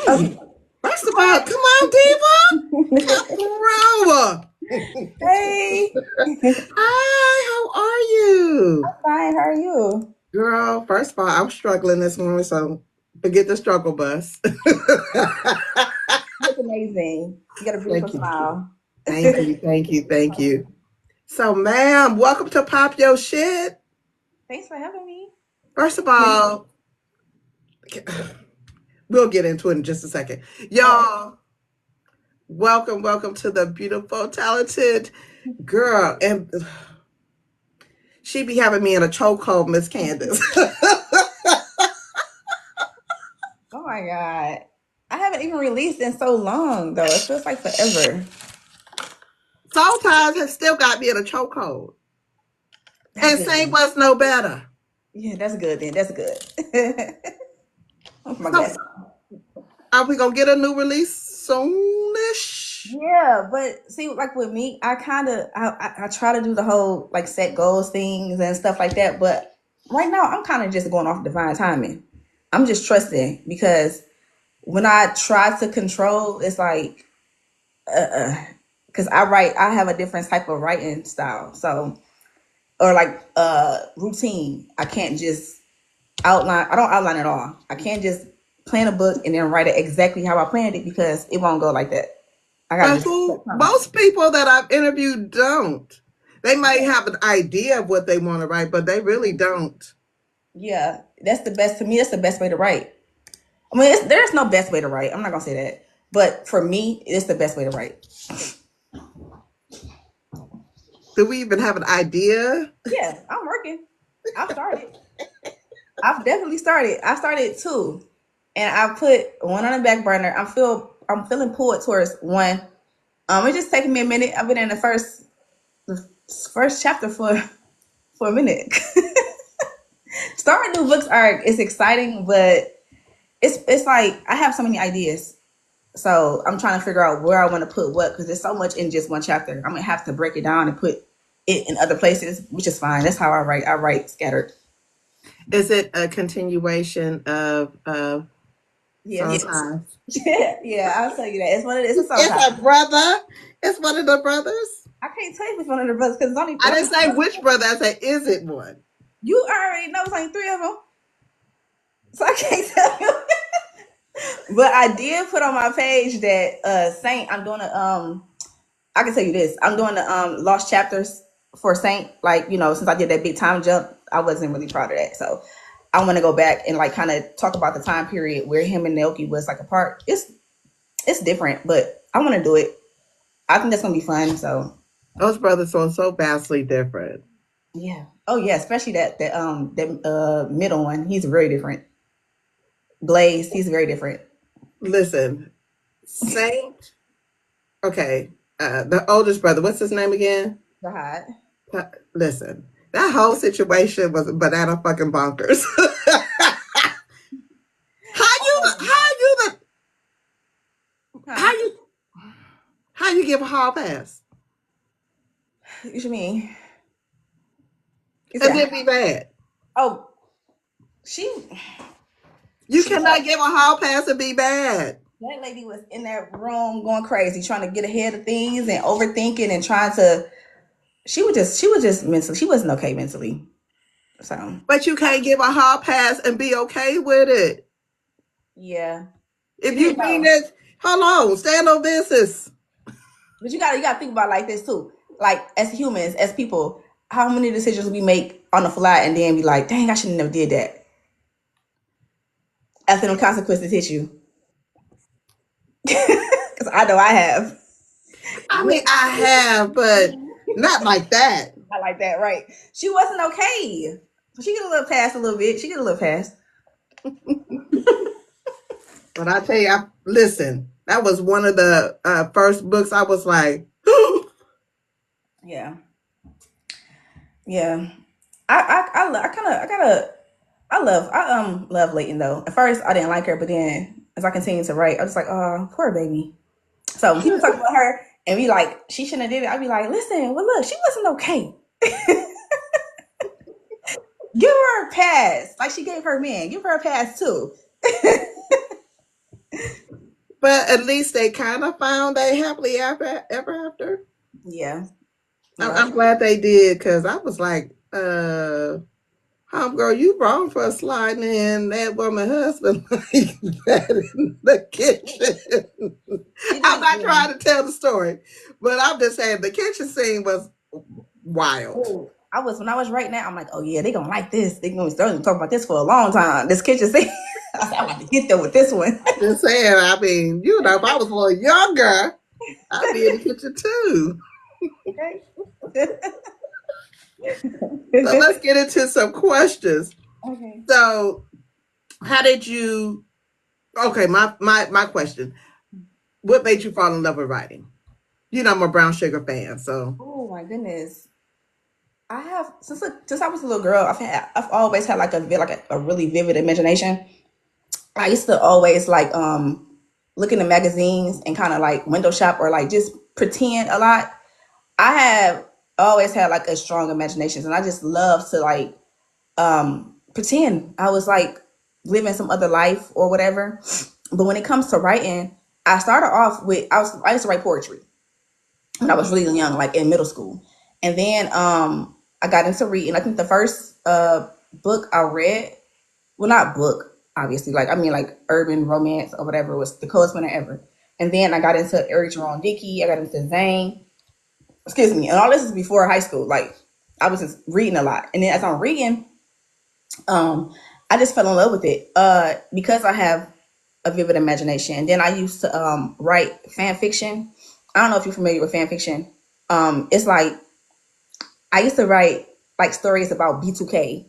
Okay. First of all, come on, Diva. Come through. Hey, Hi, how are you? fine. How are you? Girl, first of all, I'm struggling this morning, so forget the struggle bus. You look amazing. You got a beautiful Thank you. smile. Thank you. Thank you. Thank you. So, ma'am, welcome to Pop Your Shit. Thanks for having me. First of all, we'll get into it in just a second. Okay. Y'all, welcome to the beautiful, talented girl. And she be having me in a chokehold, Miss Candice. Oh my God. I haven't even released in so long, though. It feels like forever. Soul Ties has still got me in a chokehold. That's And good. Saint was no better. Yeah, that's good then. That's good. Oh my So, God. are we going to get a new release soonish? Yeah, but see, like with me, I try to do the whole like set goals things and stuff like that. But right now, I'm kind of just going off divine timing. I'm just trusting because when I try to control, it's like, because I have a different type of writing style. So, or like routine. I can't just outline, I don't outline at all. I can't just plan a book and then write it exactly how I planned it because it won't go like that. I gotta But just who, most people that I've interviewed don't. They might have an idea of what they want to write, but they really don't. yeah, that's the best to me. That's the best way to write. I mean, there's no best way to write. I'm not gonna say that, but for me, it's the best way to write. Do we even have an idea? Yeah, I'm working. I've started. I've definitely started. I started two, and I put one on the back burner. I'm feeling pulled towards one. It's just taking me a minute. I've been in the first chapter for a minute. Starting new books are it's exciting, but it's like I have so many ideas. So I'm trying to figure out where I want to put what because there's so much in just one chapter. I'm gonna have to break it down and put it in other places, which is fine. That's how I write. I write scattered. Is it a continuation of Yeah, Soul Ties? yeah, yeah. I'll tell you that. It's one of it's a song It's time. a brother. It's one of the brothers. I can't tell you which one of the brothers because it's only I one. didn't say which brother. I said, is it one? You already know it's only three of them, so I can't tell you. But I did put on my page that Saint. I'm doing a I can tell you this. I'm doing the lost chapters for Saint. Like since I did that big time jump, I wasn't really proud of that. So I want to go back and like kind of talk about the time period where him and Naoki was like apart. It's different, but I want to do it. I think that's gonna be fun. So Those brothers are so vastly different. yeah. Oh yeah, especially that middle one. He's very different. Blaze. He's very different. Listen, Saint, okay, the oldest brother, what's his name again? The hot. Listen, that whole situation was banana fucking bonkers. How you the how Huh? you how you give a hall pass You should mean? He and said, then be bad? "Oh, she You she cannot give a hall pass and be bad. that lady was in that room going crazy, trying to get ahead of things and overthinking and trying to. She was just mentally. She wasn't okay mentally. So But you can't give a hall pass and be okay with it. yeah, she If didn't you mean know. it, hold on, stand on business. But you gotta think about it like this too. Like as humans, as people, how many decisions we make on the fly and then be like, dang, I should have never did that. After them consequences hit you, because I know I have. I mean, I have, but not like that. I like that, right? She wasn't okay. So she get a little past a little bit. She get a little past. But I tell you, listen, that was one of the first books I was like, Yeah, yeah. I kind of I gotta I love Leighton though. At first I didn't like her, but then as I continued to write, I was like, oh, poor baby. So when people talk about her and be like, she shouldn't have did it, I'd be like, listen, well look, she wasn't okay. Give her a pass. Like she gave her man. Give her a pass too. But at least they kind of found a happily ever after. Yeah, I'm, yeah. I'm glad they did because I was like, homegirl, you wrong for sliding in that woman husband like that in the kitchen. She I'm didn't. not Yeah. trying to tell the story, but I'm just saying the kitchen scene was wild. Oh, I was when I was writing that. I'm like, oh yeah, they gonna like this. They gonna start talking about this for a long time. This kitchen scene. I said, I want to get there with this one. Just saying, I mean, if I was a little younger, I'd be in the kitchen too. So let's get into some questions. Okay. So, how did you? Okay, my question: what made you fall in love with writing? I'm a brown sugar fan, so. Oh my goodness. I have since I was a little girl. I've always had like a really vivid imagination. I used to always like look in the magazines and kind of like window shop or like just pretend a lot. I have always had like a strong imagination, and I just love to like pretend I was like living some other life or whatever. But when it comes to writing, I started off with I used to write poetry when I was really young, like in middle school. And then I got into reading. I think the first book I read, well, not book, obviously, like I mean like urban romance or whatever, was The Coldest Winter Ever. And then I got into Eric Jerome Dickey, I got into Zane, excuse me, and all this is before high school. Like I was just reading a lot. And then as I'm reading, um, I just fell in love with it because I have a vivid imagination. And then I used to write fan fiction. I don't know if you're familiar with fan fiction. It's like I used to write like stories about B2K,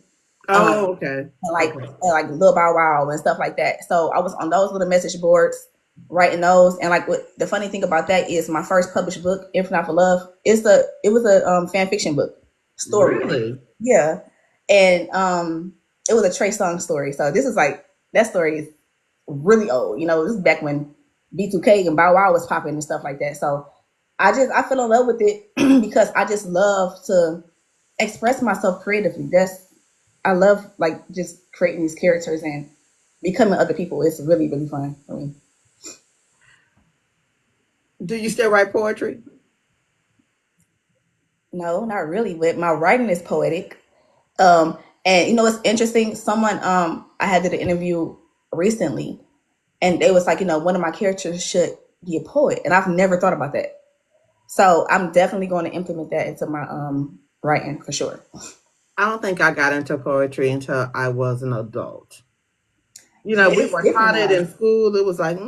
Oh, okay. and like Okay. Lil Bow Wow and stuff like that. So I was on those little message boards writing those. And like what the funny thing about that is my first published book, If Not for Love, it was a fan fiction book story. Really? Yeah, and it was a Trey Songz story. So this is like that story is really old. This is back when B2K and Bow Wow was popping and stuff like that. So I fell in love with it because I just love to express myself creatively. I love like just creating these characters and becoming other people. It's really really fun for me. Do you still write poetry? No, not really, but my writing is poetic. Um, and it's interesting. Someone I had did an interview recently, and they was like, one of my characters should be a poet, and I've never thought about that. So I'm definitely going to implement that into my writing for sure. I don't think I got into poetry until I was an adult. Yeah, We it's were different taught it now. in school. It was like,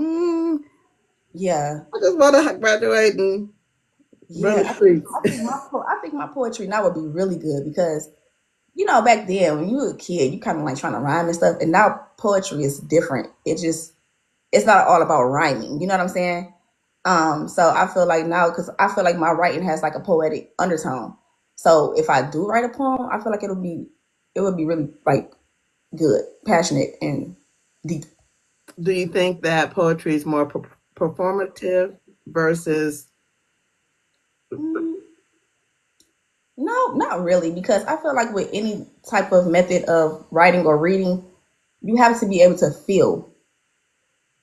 Yeah, I just want to graduate and run yeah. the streets. I think my poetry now would be really good because back then when you were a kid, you kind of like trying to rhyme and stuff, and now poetry is different. It's not all about rhyming. You know what I'm saying? So I feel like now because I feel like my writing has like a poetic undertone. So if I do write a poem, I feel like it would be really like good, passionate, and deep. Do you think that poetry is more performative versus? Mm, no, not really, because I feel like with any type of method of writing or reading, you have to be able to feel.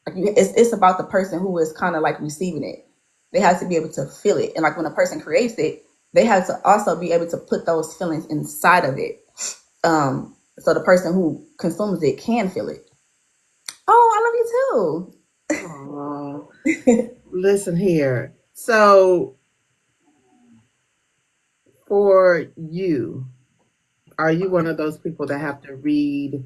Like it's about the person who is kind of like receiving it. They have to be able to feel it, and like when a person creates it, they have to also be able to put those feelings inside of it. So the person who consumes it can feel it. Oh, Oh, I love you listen here. So for you, are you one of those people that have to read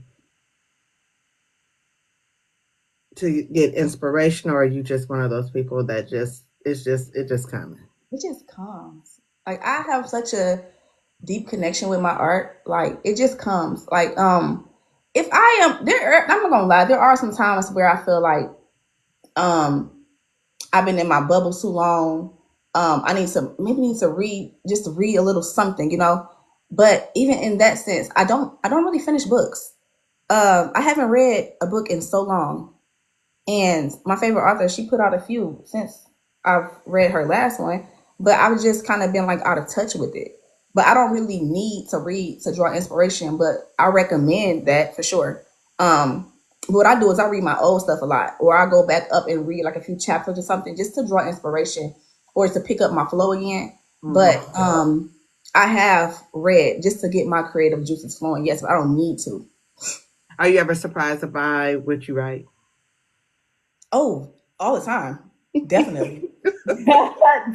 to get inspiration, or are you just one of those people that just coming? too. It just comes. Like I have such a deep connection with my art. Like it just comes. Like if I am there, I'm not gonna lie. There are some times where I feel like um I've been in my bubble too long. I need to read just to read a little something. But even in that sense, I don't really finish books. I haven't read a book in so long. And my favorite author, she put out a few since I've read her last one, but I've just kind of been like out of touch with it. But I don't really need to read to draw inspiration, but I recommend that for sure. Um, But what I do is I read my old stuff a lot, or I go back up and read like a few chapters or something just to draw inspiration or to pick up my flow again. But I have read just to get my creative juices flowing. Yes, but I don't need to. Are you ever surprised by what you write? Oh, all the time. Definitely.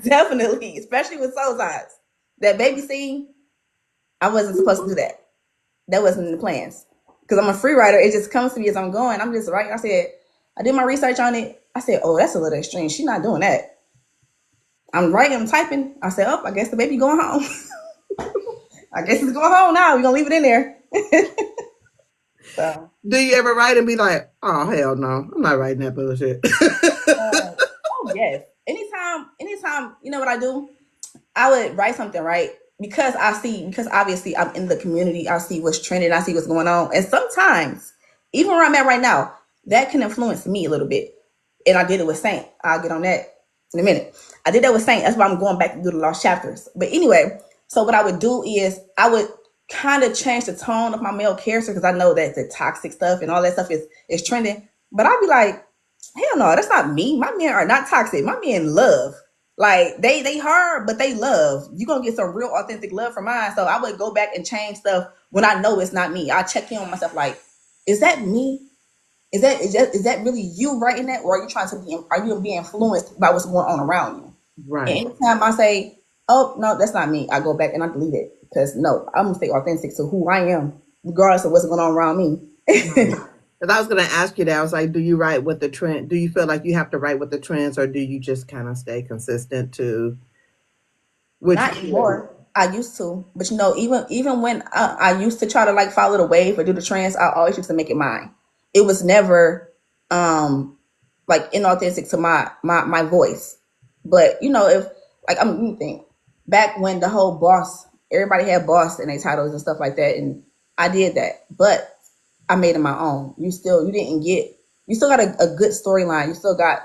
Definitely. Especially with soul sides. That baby scene, I wasn't supposed to do that. That wasn't in the plans. Because I'm a free writer. It just comes to me as I'm going. I'm just writing. I said, I did my research on it. I said, oh, that's a little extreme. She's not doing that. I'm writing, I'm typing. I said, oh, I guess the baby going home. I guess it's going home now. We're gonna leave it in there. So Do you ever write and be like, oh hell no, I'm not writing that bullshit? oh yes. Anytime, you know what I do? I would write something, right? Because obviously I'm in the community, I see what's trending, I see what's going on. And sometimes, even where I'm at right now, that can influence me a little bit. And I did it with Saint. I'll get on that in a minute. I did that with Saint. That's why I'm going back to do the lost chapters. But anyway, so what I would do is I would kind of change the tone of my male character because I know that the toxic stuff and all that stuff is trending. But I'd be like, hell no, that's not me. My men are not toxic. My men love. Like they hard, but they love. You gonna get some real authentic love from mine. So I would go back and change stuff when I know it's not me. I check in on myself like, is that me? Is that really you writing that, or are you being influenced by what's going on around you? And Right. anytime I say, oh no, that's not me, I go back and I delete it because no, I'm gonna stay authentic to who I am, regardless of what's going on around me. Because I was going to ask you that. I was like, do you write with the trend? Do you feel like you have to write with the trends, or do you just kind of stay consistent to what you Not feel? anymore. I used to, but even when I used to try to like follow the wave or do the trends, I always used to make it mine. It was never um like inauthentic to my voice. But if like I'm you think back when the whole boss, everybody had boss in their titles and stuff like that, and I did that, but I made it my own. You still got a good storyline. You still got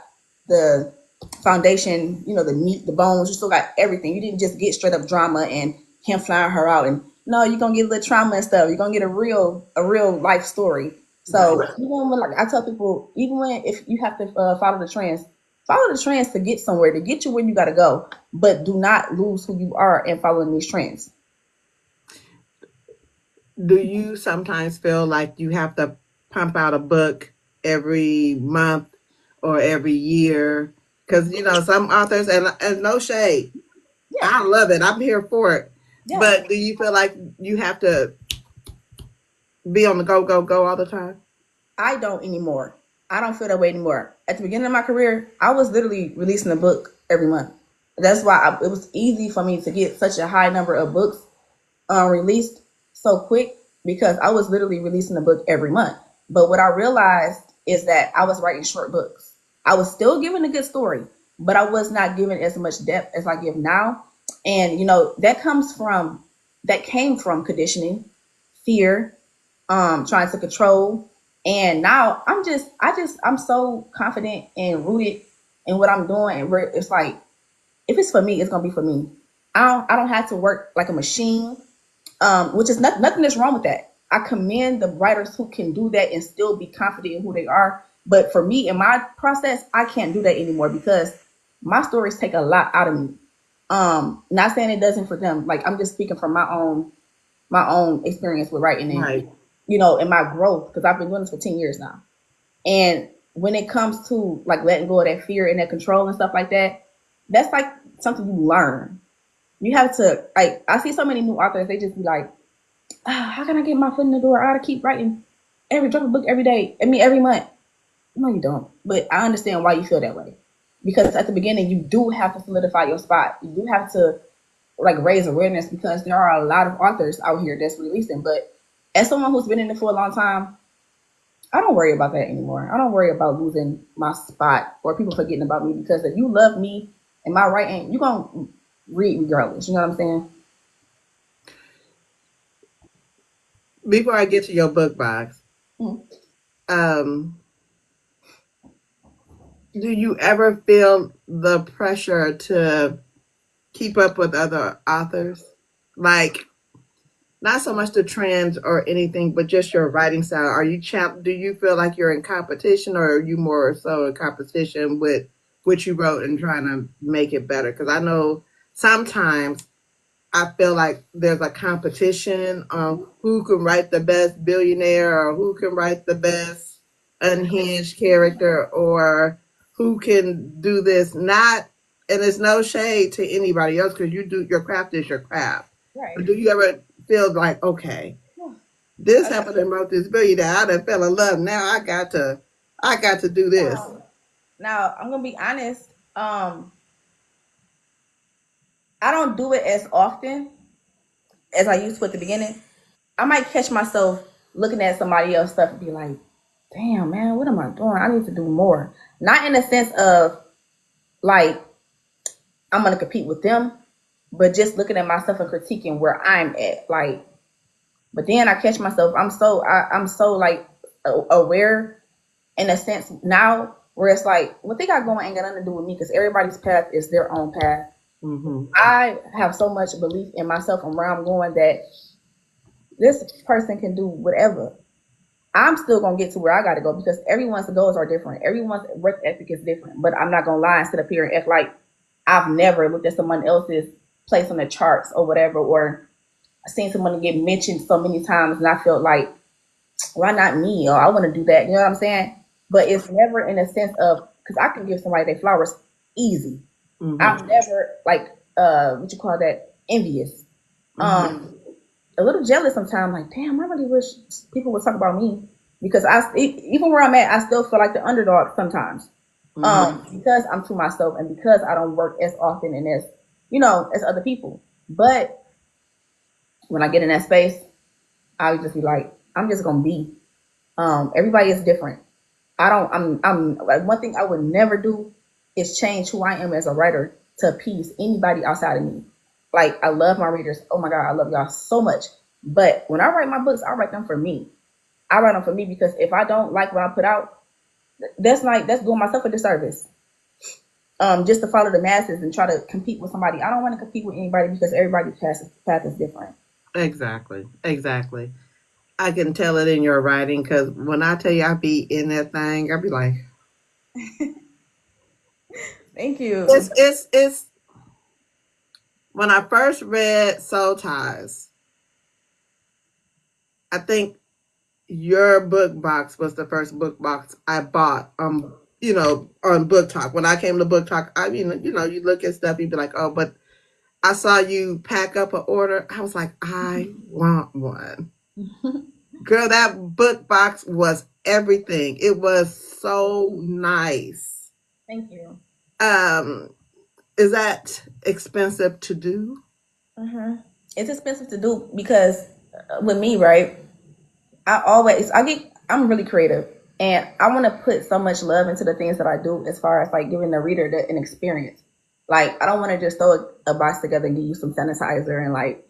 the foundation, the meat, the bones. You still got everything. You didn't just get straight up drama and him flying her out. And no, you're gonna get a little trauma and stuff. You're gonna get a real life story. Right. So even when like I tell people, even when if you have to follow the trends to get somewhere, to get you where you gotta go. But do not lose who you are in following these trends. Do you sometimes feel like you have to pump out a book every month or every year? Because, some authors, and no shade, Yeah, I love it. I'm here for it. yeah. But do you feel like you have to be on the go, go, go all the time? I don't anymore. I don't feel that way anymore. At the beginning of my career, I was literally releasing a book every month. That's why it was easy for me to get such a high number of books released so quick because I was literally releasing a book every month. But what I realized is that I was writing short books. I was still giving a good story, but I was not giving as much depth as I give now. And that came from conditioning, fear, trying to control. And now I'm so confident and rooted in what I'm doing, and where it's like if it's for me, it's gonna be for me. I don't have to work like a machine, which is nothing that's wrong with that. I commend the writers who can do that and still be confident in who they are. But for me, in my process, I can't do that anymore because my stories take a lot out of me. Not saying it doesn't for them. Like I'm just speaking from my own experience with writing and Right. and my growth because I've been doing this for 10 years now. And when it comes to like letting go of that fear and that control and stuff like that, that's like something you learn. You have to like I see so many new authors, they just be like, how can I get my foot in the door? I gotta keep writing drop a book every day. I mean every month. No, you don't. But I understand why you feel that way. Because at the beginning you do have to solidify your spot. You do have to like raise awareness because there are a lot of authors out here that's releasing. But as someone who's been in it for a long time, I don't worry about that anymore. I don't worry about losing my spot or people forgetting about me because if you love me and my writing, you're gonna read regardless. You know what I'm saying? Before I get to your book box, Mm. um, do you ever feel the pressure to keep up with other authors? Like, not so much the trends or anything, but just your writing style. Are you do you feel like you're in competition, or are you more so in competition with what you wrote and trying to make it better? Because I know sometimes I feel like there's a competition on who can write the best billionaire or who can write the best unhinged character or who can do this. Not, and it's no shade to anybody else because you do your craft is your craft. But Right. do you ever feel like, okay, Yeah. this Okay. happened and wrote this billionaire, I done fell in love. Now I got to do this. Now I'm gonna be honest. I don't do it as often as I used to at the beginning. I might catch myself looking at somebody else stuff and be like, "Damn, man, what am I doing? I need to do more." Not in the sense of like I'm gonna compete with them, but just looking at myself and critiquing where I'm at. Like, but then I catch myself. I'm so like aware in a sense now where it's like what they got going ain't got nothing to do with me because everybody's path is their own path. Mm-hmm. I have so much belief in myself and where I'm going that this person can do whatever. I'm still gonna get to where I gotta go because everyone's goals are different. Everyone's work ethic is different. But I'm not gonna lie and sit up here and act like I've never looked at someone else's place on the charts or whatever, or seen someone get mentioned so many times and I felt like, why not me? Or I wanna do that. You know what I'm saying? But it's never in a sense of because I can give somebody their flowers easy. Mm-hmm. I'm never like what you call that envious. Mm-hmm. A little jealous sometimes. Like, damn, I really wish people would talk about me because even where I'm at, I still feel like the underdog sometimes. Mm-hmm. Because I'm to myself and because I don't work as often and as as other people. But when I get in that space, I would just be like, I'm just gonna be. Everybody is different. I don't. I'm. Like, one thing I would never do is change who I am as a writer to appease anybody outside of me. Like I love my readers. Oh my god, I love y'all so much. But when I write my books, I write them for me. I write them for me because if I don't like what I put out, that's doing myself a disservice. Just to follow the masses and try to compete with somebody. I don't want to compete with anybody because everybody's path is different. Exactly. Exactly. I can tell it in your writing because when I tell you I be in that thing, I be like, Thank you. it's when I first read Soul Ties, I think your book box was the first book box I bought. On Book Talk. When I came to Book Talk, I mean, you look at stuff, you'd be like, oh, but I saw you pack up an order. I was like, I want one. Girl, that book box was everything. It was so nice. Thank you. Um, is that expensive to do? hmm It's expensive to do because with me, right? I'm really creative and I want to put so much love into the things that I do as far as like giving the reader an experience. Like I don't want to just throw a box together and give you some sanitizer and like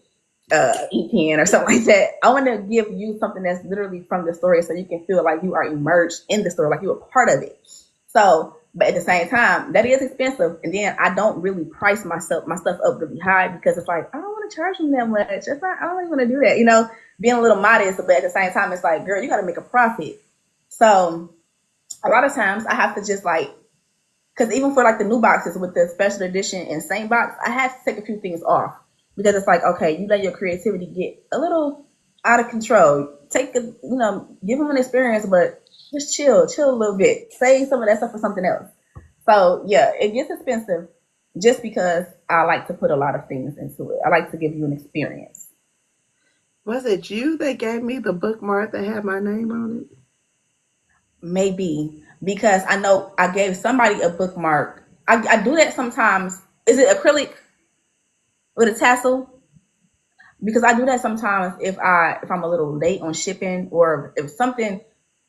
EPN or something like that. I want to give you something that's literally from the story so you can feel like you are immersed in the story, like you're a part of it. So, but at the same time, that is expensive. And then I don't really price my stuff up really high because it's like, I don't want to charge them that much. It's not, I don't really want to do that, being a little modest, but at the same time, it's like, girl, you got to make a profit. So a lot of times I have to just like, because even for like the new boxes with the special edition and Saint box, I have to take a few things off because it's like, okay, you let your creativity get a little out of control. Give them an experience, but just chill a little bit. Save some of that stuff for something else. So yeah, it gets expensive just because I like to put a lot of things into it. I like to give you an experience. Was it you that gave me the bookmark that had my name on it? Maybe because I know I gave somebody a bookmark. I do that sometimes. Is it acrylic with a tassel? Because I do that sometimes if I'm a little late on shipping or if something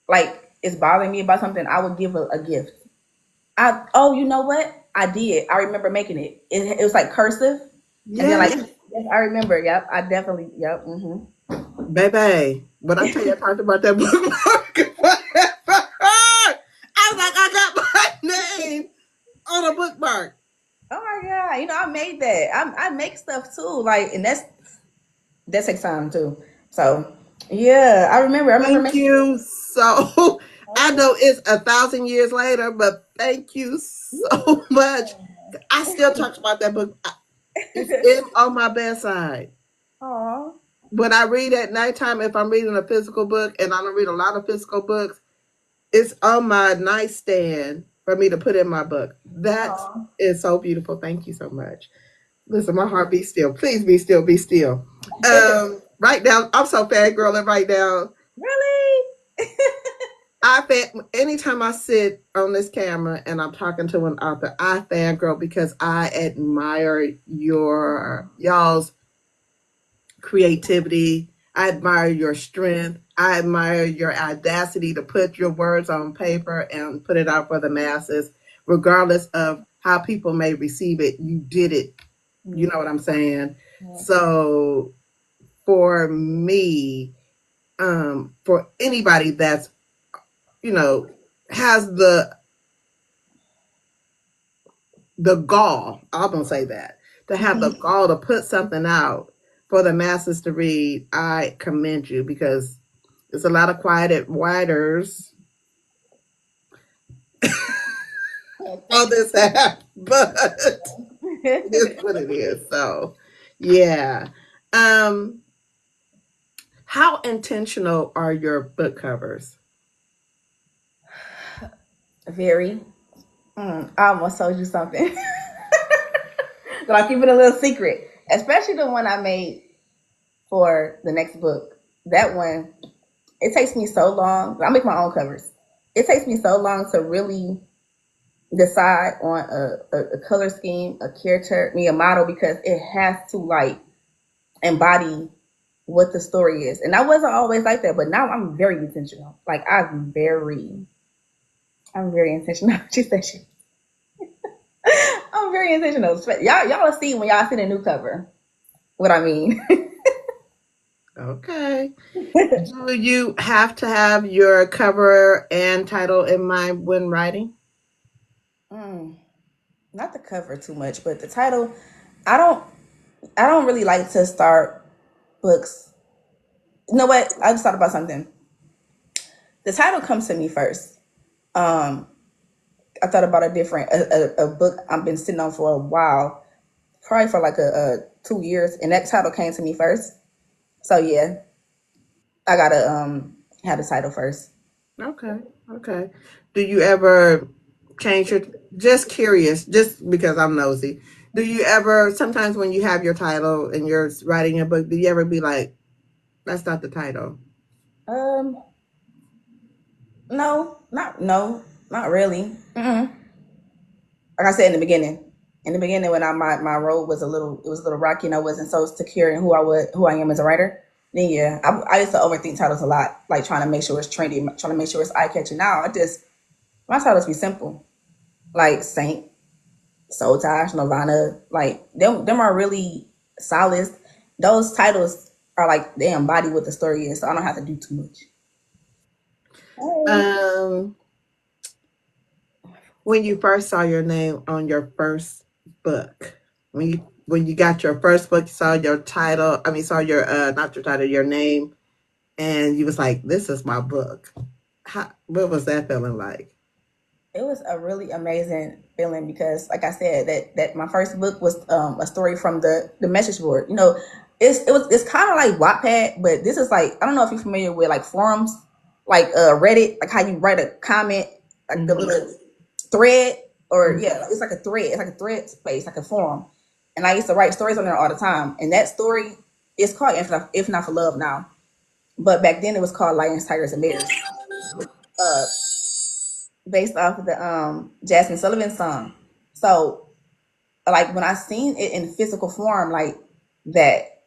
like is bothering me about something, I would give a gift. You know what? I did. I remember making it. It was like cursive, and then like Yes, yes, I remember. Yep, I definitely. Yep. baby. When I tell you I talked about that bookmark, I was like, I got my name on a bookmark. Oh my god! I made that. I make stuff too. Like, and that takes time too. So yeah, I remember Thank making. you so. I know it's 1,000 years later, but thank you so much. I still talk about that book. It's on my bedside. Aw. When I read at nighttime, if I'm reading a physical book, and I don't read a lot of physical books, it's on my nightstand for me to put in my book. That Aw. is so beautiful. Thank you so much. Listen, my heart be still. Please be still. Be still. Right now, I'm so fangirling right now. Really? Anytime I sit on this camera and I'm talking to an author, I fangirl because I admire your y'all's creativity. I admire your strength. I admire your audacity to put your words on paper and put it out for the masses, regardless of how people may receive it. You did it. You know what I'm saying? Yeah. So for me, for anybody that's, you know, has the gall, I'm gonna say that, to have the gall to put something out for the masses to read, I commend you because there's a lot of quieted writers on this app, but it is what it is. So, yeah. Um, how intentional are your book covers? Very. I almost told you something. But I'll keep it a little secret. Especially the one I made for the next book. That one, it takes me so long. I make my own covers. It takes me so long to really decide on a color scheme, a character, me a model because it has to like embody what the story is. And I wasn't always like that, but now I'm very intentional. Like I'm very intentional. She said she. I'm very intentional. Y'all will see when y'all see the new cover what I mean. Okay. Do you have to have your cover and title in mind when writing? mm, not the cover too much, but the title. I don't. I don't really like to start books. You know what? I just thought about something. The title comes to me first. Um, I thought about a book I've been sitting on for a while, probably for like a 2 years, and that title came to me first. So yeah, I gotta have the title first. Okay. Okay. Do you ever change your, just curious, just because I'm nosy. Do you ever sometimes when you have your title and you're writing a book, do you ever be like, that's not the title? Um, no, not really. Mm-mm. Like I said in the beginning. In the beginning, when my road was it was a little rocky, and I wasn't so secure in who I am as a writer. Then yeah, I used to overthink titles a lot, like trying to make sure it's trendy, trying to make sure it's eye catching. Now I just my titles be simple, like Saint, Soul Tash, Nirvana, like them are really solid. Those titles are like they embody what the story is, so I don't have to do too much. Hey. Um, when you first saw your name on your first book, when you got your first book, you saw your title. I mean, saw your not your title, your name, and you was like, "This is my book." What was that feeling like? It was a really amazing feeling because, like I said, that my first book was a story from the message board. You know, it's kind of like Wattpad, but this is like I don't know if you're familiar with like forums, like Reddit, like how you write a comment, like the Mm-hmm. little thread, or Mm-hmm. yeah, it's like a thread. It's like a thread space, like a forum. And I used to write stories on there all the time. And that story is called If Not for Love now, but back then it was called Lions, Tigers, and Bears. Uh, Based off of the Jasmine Sullivan song. So like when I seen it in physical form like that,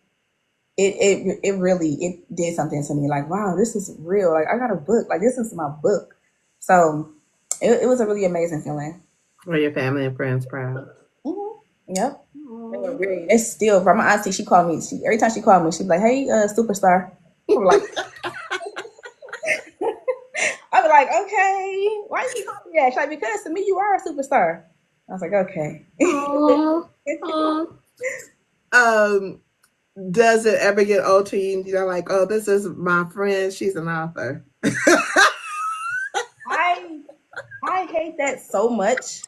it really it did something to me. Like wow, this is real. Like I got a book. Like this is my book. So it was a really amazing feeling. Were your family and friends proud? Yep. They were Aw. really. It's still from my auntie. She called me. She every time she called me, she'd be like, "Hey, superstar." I'm like, I'm like, okay. Why did you call me that? She's like, because to me, you are a superstar. I was like, okay. Aw. Aw. Um, Does it ever get old to you? You're like, oh, this is my friend. She's an author. I I hate that so much.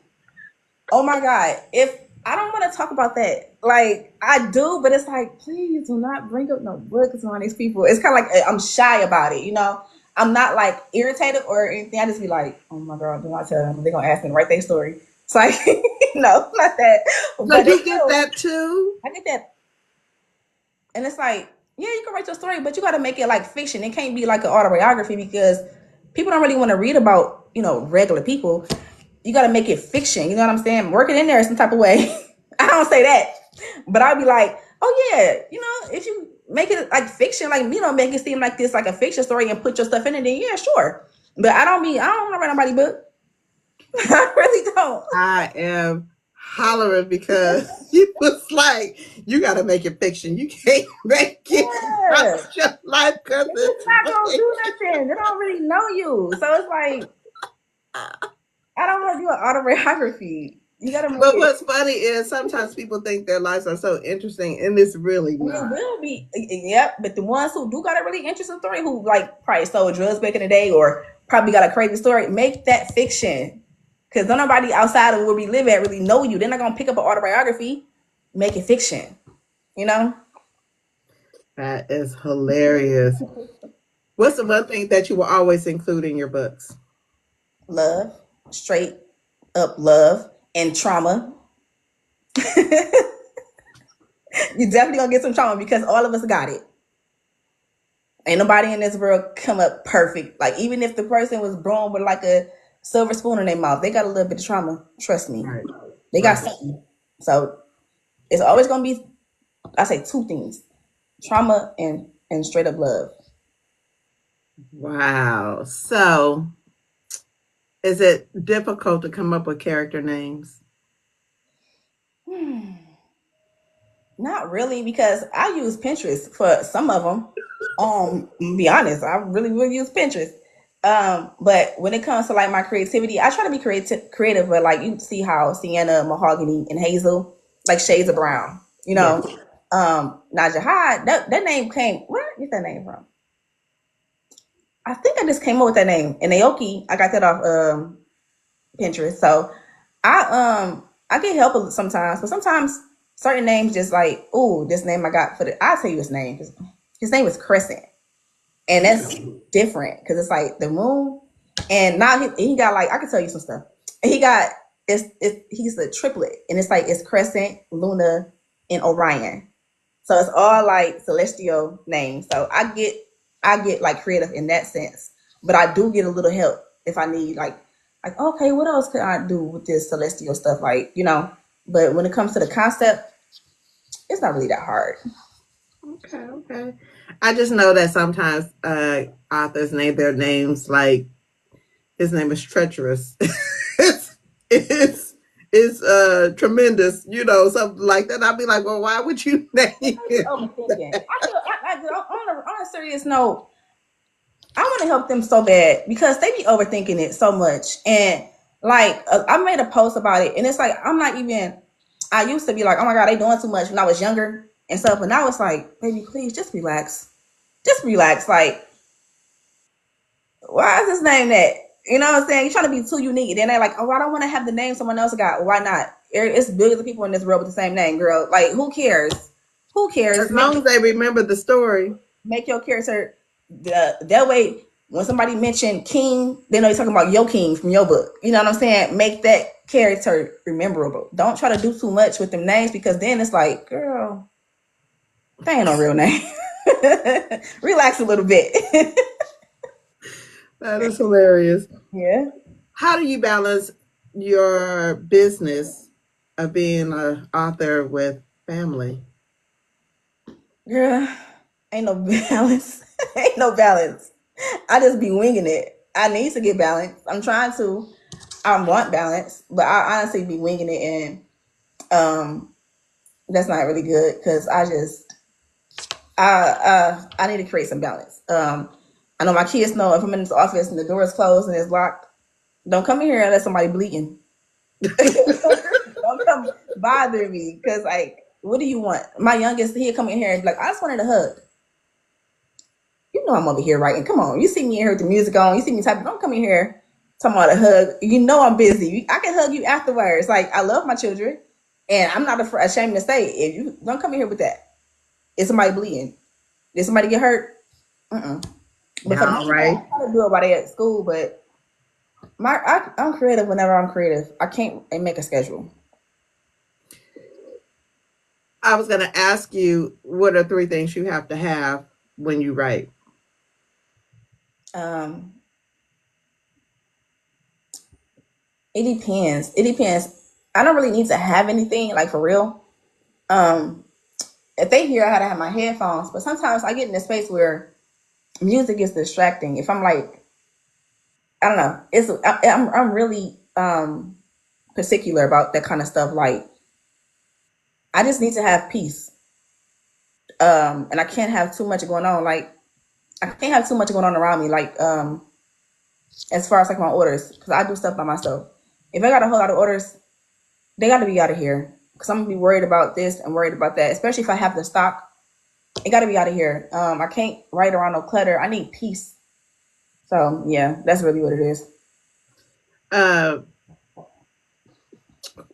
Oh my God. If I don't want to talk about that, like I do, but it's like, please do not bring up no books on these people. It's kind of like I'm shy about it, you know. I'm not like irritated or anything. I just be like, oh my God, do not tell them. They're gonna ask me to write their story. It's like, no, not that. So But they you get do. that too? I get that, and it's like, yeah, you can write your story, but you got to make it like fiction. It can't be like an autobiography because people don't really want to read about, regular people. You got to make it fiction. You know what I'm saying? Work it in there some type of way. I don't say that, but I'll be like, oh yeah, if you make it like fiction, like make it seem like this like a fiction story and put your stuff in it, then yeah, sure. But I don't want to write nobody's book. I really don't. I am hollering because you was like, you got to make it fiction. You can't make it about Yeah, your life because it's just not gonna it's do nothing. They don't really know you, so it's like I don't want to do an autobiography. You gotta make But it. what's funny is sometimes people think their lives are so interesting, and it's really And it not. will be, yep. But the ones who do got a really interesting story, who like probably sold drugs back in the day, or probably got a crazy story, make that fiction. Because don't nobody outside of where we live at really know you. They're not gonna pick up an autobiography. Make it fiction. You know, That is hilarious. What's the one thing that you will always include in your books? love, straight up love, and trauma. You definitely gonna get some trauma because all of us got it. Ain't nobody in this world come up perfect. Like even if the person was born with like a silver spoon in their mouth, they got a little bit of trauma. Trust me, Right, they got right. something. So it's always gonna be, I say two things: trauma and straight up love. Wow. So, is it difficult to come up with character names? Not really, because I use Pinterest for some of them. Be honest, I really will use Pinterest. But when it comes to like my creativity, I try to be creative. But like you see how Sienna, Mahogany, and Hazel, like shades of brown. You Yes. know, Naja Hyde. That name came. Where did that name from? I think I just came up with that name. And Naoki, I got that off Pinterest. So I get help sometimes, but sometimes certain names just like, ooh, this name I got for the. I'll tell you his name. His name is Crescent, and that's different because it's like the moon. And now he got like, I can tell you some stuff. He got he's a triplet, and it's like it's Crescent, Luna, and Orion. So it's all like celestial names. So I get like creative in that sense, but I do get a little help if I need like okay, what else could I do with this celestial stuff? Like but when it comes to the concept, it's not really that hard. Okay, okay. I just know that sometimes authors name their names like his name is treacherous. it's it's tremendous, something like that. I'll be like, well, why would you name Be it? overthinking. I feel on a serious note, I want to help them so bad because they be overthinking it so much. And like I made a post about it, and it's like I'm not even. I used to be like, oh my God, they doing too much when I was younger and stuff, but now it's like, baby, please just relax, just relax. Like, why is this name that? You know what I'm saying? You're trying to be too unique. And then they're like, oh, I don't want to have the name someone else got. Why not? It's billions of people in this world with the same name, girl. Like, who cares? Who cares? As long as they remember the story. Make your character that way. When somebody mentioned King, they know you're talking about your King from your book. You know what I'm saying? Make that character memorable. Don't try to do too much with them names because then it's like, girl, that ain't no real name. Relax a little bit. That is hilarious. Yeah. How do you balance your business of being an author with family? Girl, ain't no balance. Ain't no balance. I just be winging it. I need to get balance. I'm trying to. I want balance, but I honestly be winging it, and that's not really good because I need to create some balance. I know my kids know if I'm in this office and the door is closed and it's locked, don't come in here unless somebody bleeding. Don't come bother me because like What do you want? My youngest, he'll come in here and be like, I just wanted a hug. You know I'm over here writing. Come on. You see me in here with the music on. You see me typing. Don't come in here talking about a hug. You know I'm busy. I can hug you afterwards. Like, I love my children. And I'm not ashamed to say, if you don't come in here with that. Is somebody bleeding? Did somebody get hurt? Uh-uh. But for the All most part, right. I try to do it while they at school. But I'm creative whenever I'm creative. I can't make a schedule. I was going to ask you, what are three things you have to have when you write? Um, it depends. It depends. I don't really need to have anything like for real. Um, if they hear I had to have my headphones, but sometimes I get in a space where music is distracting. If I'm like, I don't know, I'm really particular about that kind of stuff. Like, I just need to have peace. And I can't have too much going on. Like, I can't have too much going on around me. Like, as far as like my orders, because I do stuff by myself. If I got a whole lot of orders, they got to be out of here. Because I'm gonna be worried about this and worried about that. Especially if I have the stock, it got to be out of here. I can't write around no clutter. I need peace. So yeah, that's really what it is. Uh,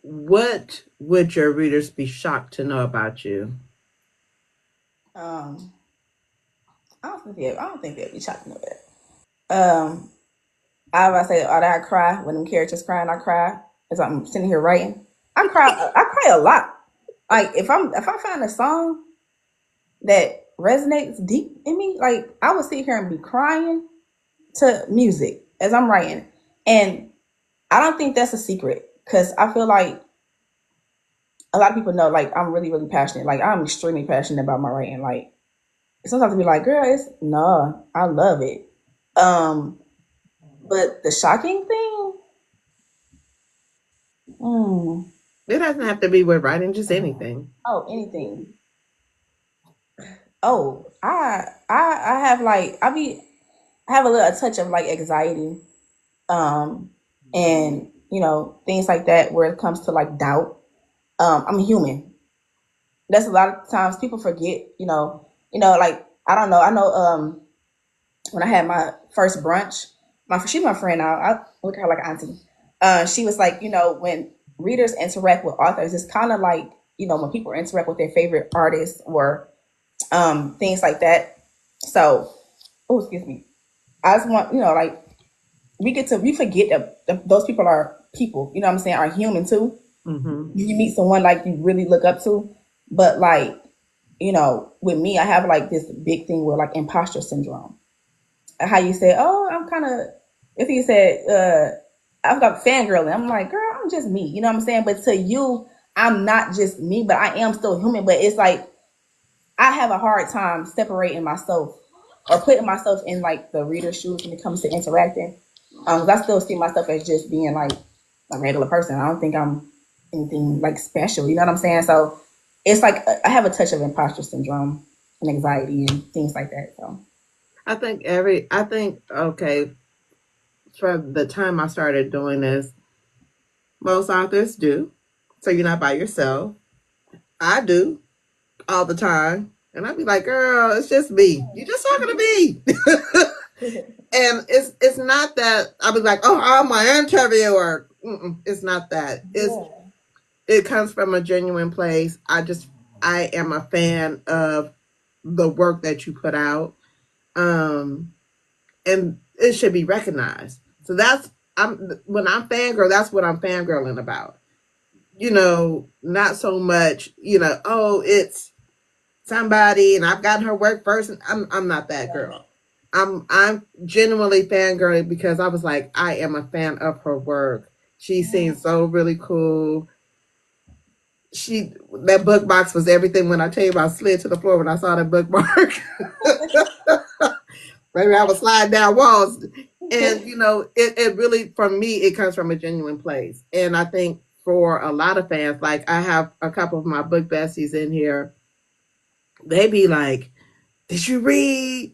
what would your readers be shocked to know about you? Um, I don't think they'll be shocked to know that. Um, I say, oh, that I cry when them characters crying. I cry as I'm sitting here writing. I cry a lot. Like if I find a song that resonates deep in me, like I would sit here and be crying to music as I'm writing, and I don't think that's a secret because I feel like a lot of people know like I'm really really passionate. Like I'm extremely passionate about my writing. Like sometimes I be like, girl, it's no, I love it. Um, but the shocking thing, mm, It doesn't have to be with writing, just anything. oh, anything. Oh, I have like I have a little a touch of like anxiety, um, and you know things like that where it comes to like doubt. I'm human. That's a lot of times people forget. Like I don't know. I know when I had my first brunch, she's my friend now. I look at her like auntie. She was like, when readers interact with authors, it's kind of like when people interact with their favorite artists or things like that. So, oh, excuse me. I just want like we forget that those people are people. You know what I'm saying? Are human too. Mm-hmm. You meet someone like you really look up to, but like with me, I have like this big thing with like imposter syndrome. How you say, oh, I'm kind of, if you said, I've got fangirling, I'm like, girl, I'm just me. You know what I'm saying? But to you, I'm not just me, but I am still human. But it's like, I have a hard time separating myself or putting myself in like the reader's shoes when it comes to interacting. 'Cause I still see myself as just being like a regular person. I don't think I'm anything like special. You know what I'm saying? So it's like I have a touch of imposter syndrome and anxiety and things like that. So I think, okay, from the time I started doing this, most authors do. So you're not by yourself. I do all the time. And I'd be like, girl, it's just me. You're just talking to me. And it's not that I'll be like, oh, I'm my interviewer. It's not that. yeah. It comes from a genuine place. I am a fan of the work that you put out. Um, and it should be recognized. So that's I'm when I'm fangirl, that's what I'm fangirling about. Not so much, oh, it's somebody and I've gotten her work first. And I'm not that girl. I'm genuinely fangirling because I was like, I am a fan of her work. She seems so really cool. She That bookmarks was everything. When I tell you, I slid to the floor when I saw that bookmark. Maybe I was sliding down walls. And it really, for me, it comes from a genuine place. And I think for a lot of fans, like I have a couple of my book besties in here, they be like, did you read?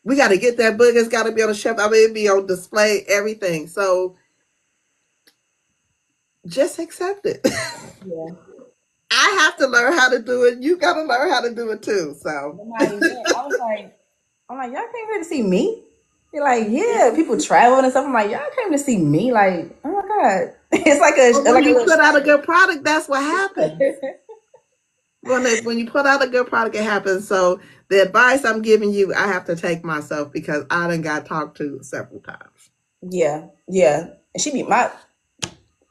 We got to get that book. It's got to be on the shelf. I mean, it be on display, everything. So just accept it. Yeah. I have to learn how to do it. You got to learn how to do it too. So, When I event, I was like, I'm like, y'all came here to see me? You're like, yeah, people travel and stuff. I'm like, y'all came to see me? Like, oh my God. It's but like when a you little put out a show. good product, that's what happens. When you put out a good product, it happens. So the advice I'm giving you, I have to take myself because I done got talked to several times. Yeah, yeah. And she be my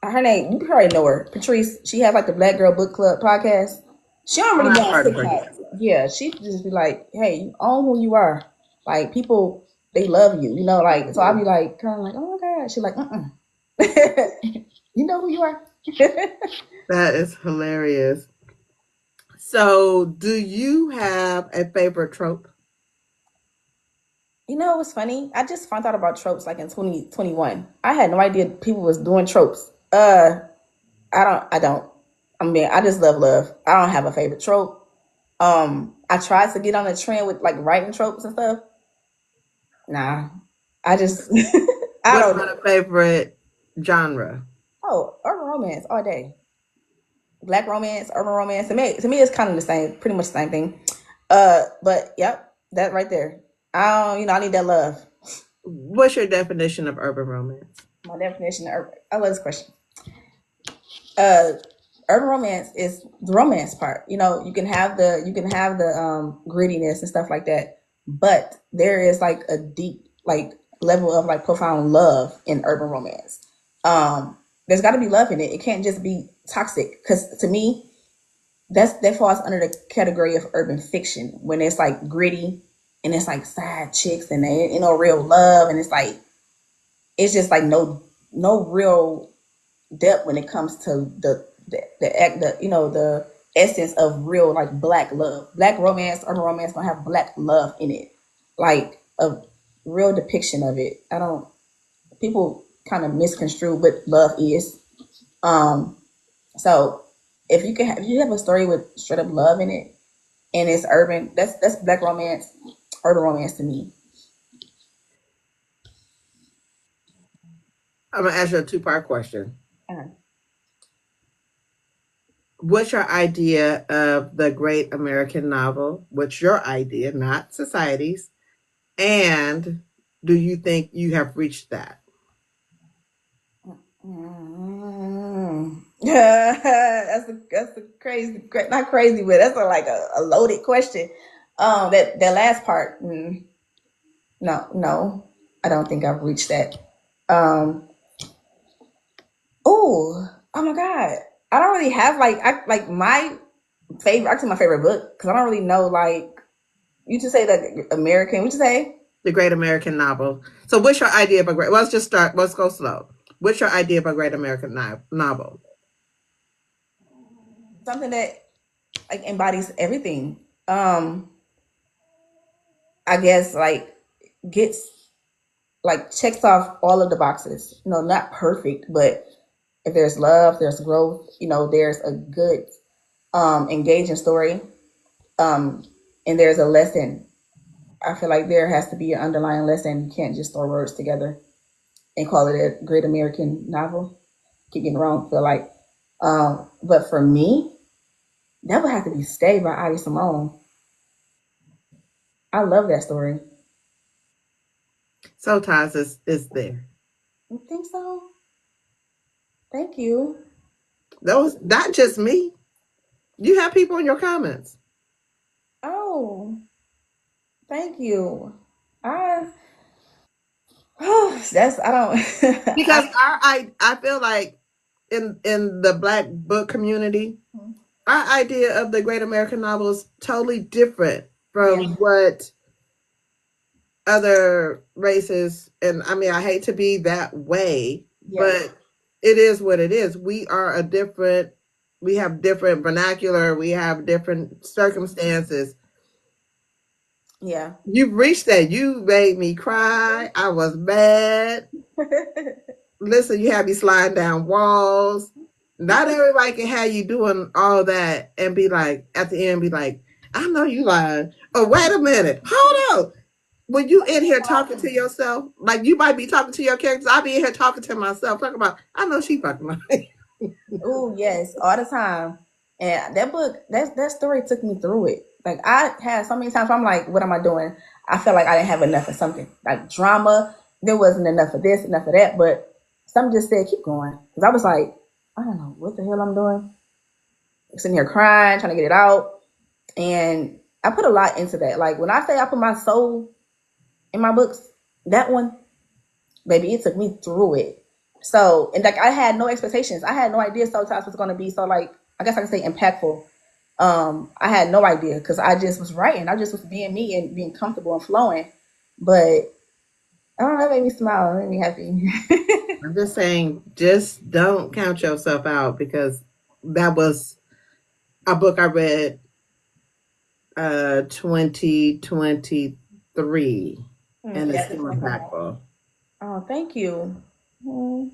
her name, you probably know her, Patrice. She has like the Black Girl Book Club podcast. She don't really be I've on heard of her. TikTok. Yeah, she just be like, hey, you own who you are. Like people, they love you, you know. Like so, I be like, kind of like, oh my God. She like, you know who you are. That is hilarious. So, do you have a favorite trope? You know what's funny? I just found out about tropes like in 2021. I had no idea people was doing tropes. I don't. I mean, I just love love. I don't have a favorite trope. I tried to get on the trend with like writing tropes and stuff. Nah, I just I What don't about know. a favorite genre? Oh, urban romance all day. Black romance, urban romance. To me, it's kind of the same, pretty much the same thing. But yep, that right there. I need that love. What's your definition of urban romance? My definition of urban. I love this question. uh Urban romance is the romance part. You can have the grittiness and stuff like that, but there is like a deep like level of like profound love in urban romance. There's got to be love in it. It can't just be toxic, because to me that falls under the category of urban fiction when it's like gritty and it's like side chicks and they real love, and it's just like no real depth when it comes to the essence of real like black love. Black romance, urban romance don't have black love in it, like a real depiction of it. I don't People kind of misconstrue what love is. um so if you have a story with straight up love in it and it's urban, that's black romance, urban romance to me. I'm gonna ask you a two-part question. uh, What's your idea of the great American novel? What's your idea, not society's? And do you think you have reached that? That's a crazy, not crazy, but that's like a loaded question. That last part, no, no, I don't think I've reached that. Um, oh my God, I don't really have like my favorite. Actually, my favorite book, because I don't really know like you just say that American. What you say? The great American novel. So, what's your idea of a great? Let's just start. Let's go slow. What's your idea of a great American novel? Something that like embodies everything. I guess like gets like checks off all of the boxes. Not perfect, but if there's love, there's growth. There's a good, engaging story, um, and there's a lesson. I feel like there has to be an underlying lesson. You can't just throw words together and call it a great American novel. Keep getting it wrong. Feel like, but for me, that would have to be "Stay" by Ivy Simone. I love that story. So, Taz is there. You think so? Thank you. Those not just me. You have people in your comments Oh, thank you. I that's I don't because I feel like in the Black book community, our idea of the great American novel is totally different yeah, from what other races, and I mean I hate to be that way, yeah, but it is what it is. We have different vernacular, we have different circumstances. yeah. You've reached that. You made me cry. I was mad. Listen, you had me sliding down walls. Not everybody can have you doing all that and be like, at the end, be like, I know you lying. Oh, wait a minute. Hold on. When you in here talking to yourself, like you might be talking to your characters, I'll be in here talking to myself, talking about, I know she fucking lying. Oh yes, all the time. And that book, that story took me through it. Like I had so many times where I'm like, what am I doing? I felt like I didn't have enough of something. Like drama, there wasn't enough of this, enough of that. But something just said, keep going. Because I was like, I don't know what the hell I'm doing. Sitting here crying, trying to get it out. And I put a lot into that. Like when I say I put my soul in my books, that one, baby, it took me through it. So, and like I had no expectations. I had no idea Soul Ties was going to be so, like, I guess I can say impactful. I had no idea because I just was writing. I just was being me and being comfortable and flowing. But I don't know, that made me smile. It made me happy. I'm just saying, just don't count yourself out because that was a book I read 2023 and it's Yeah, still impactful. oh, thank you. Mm.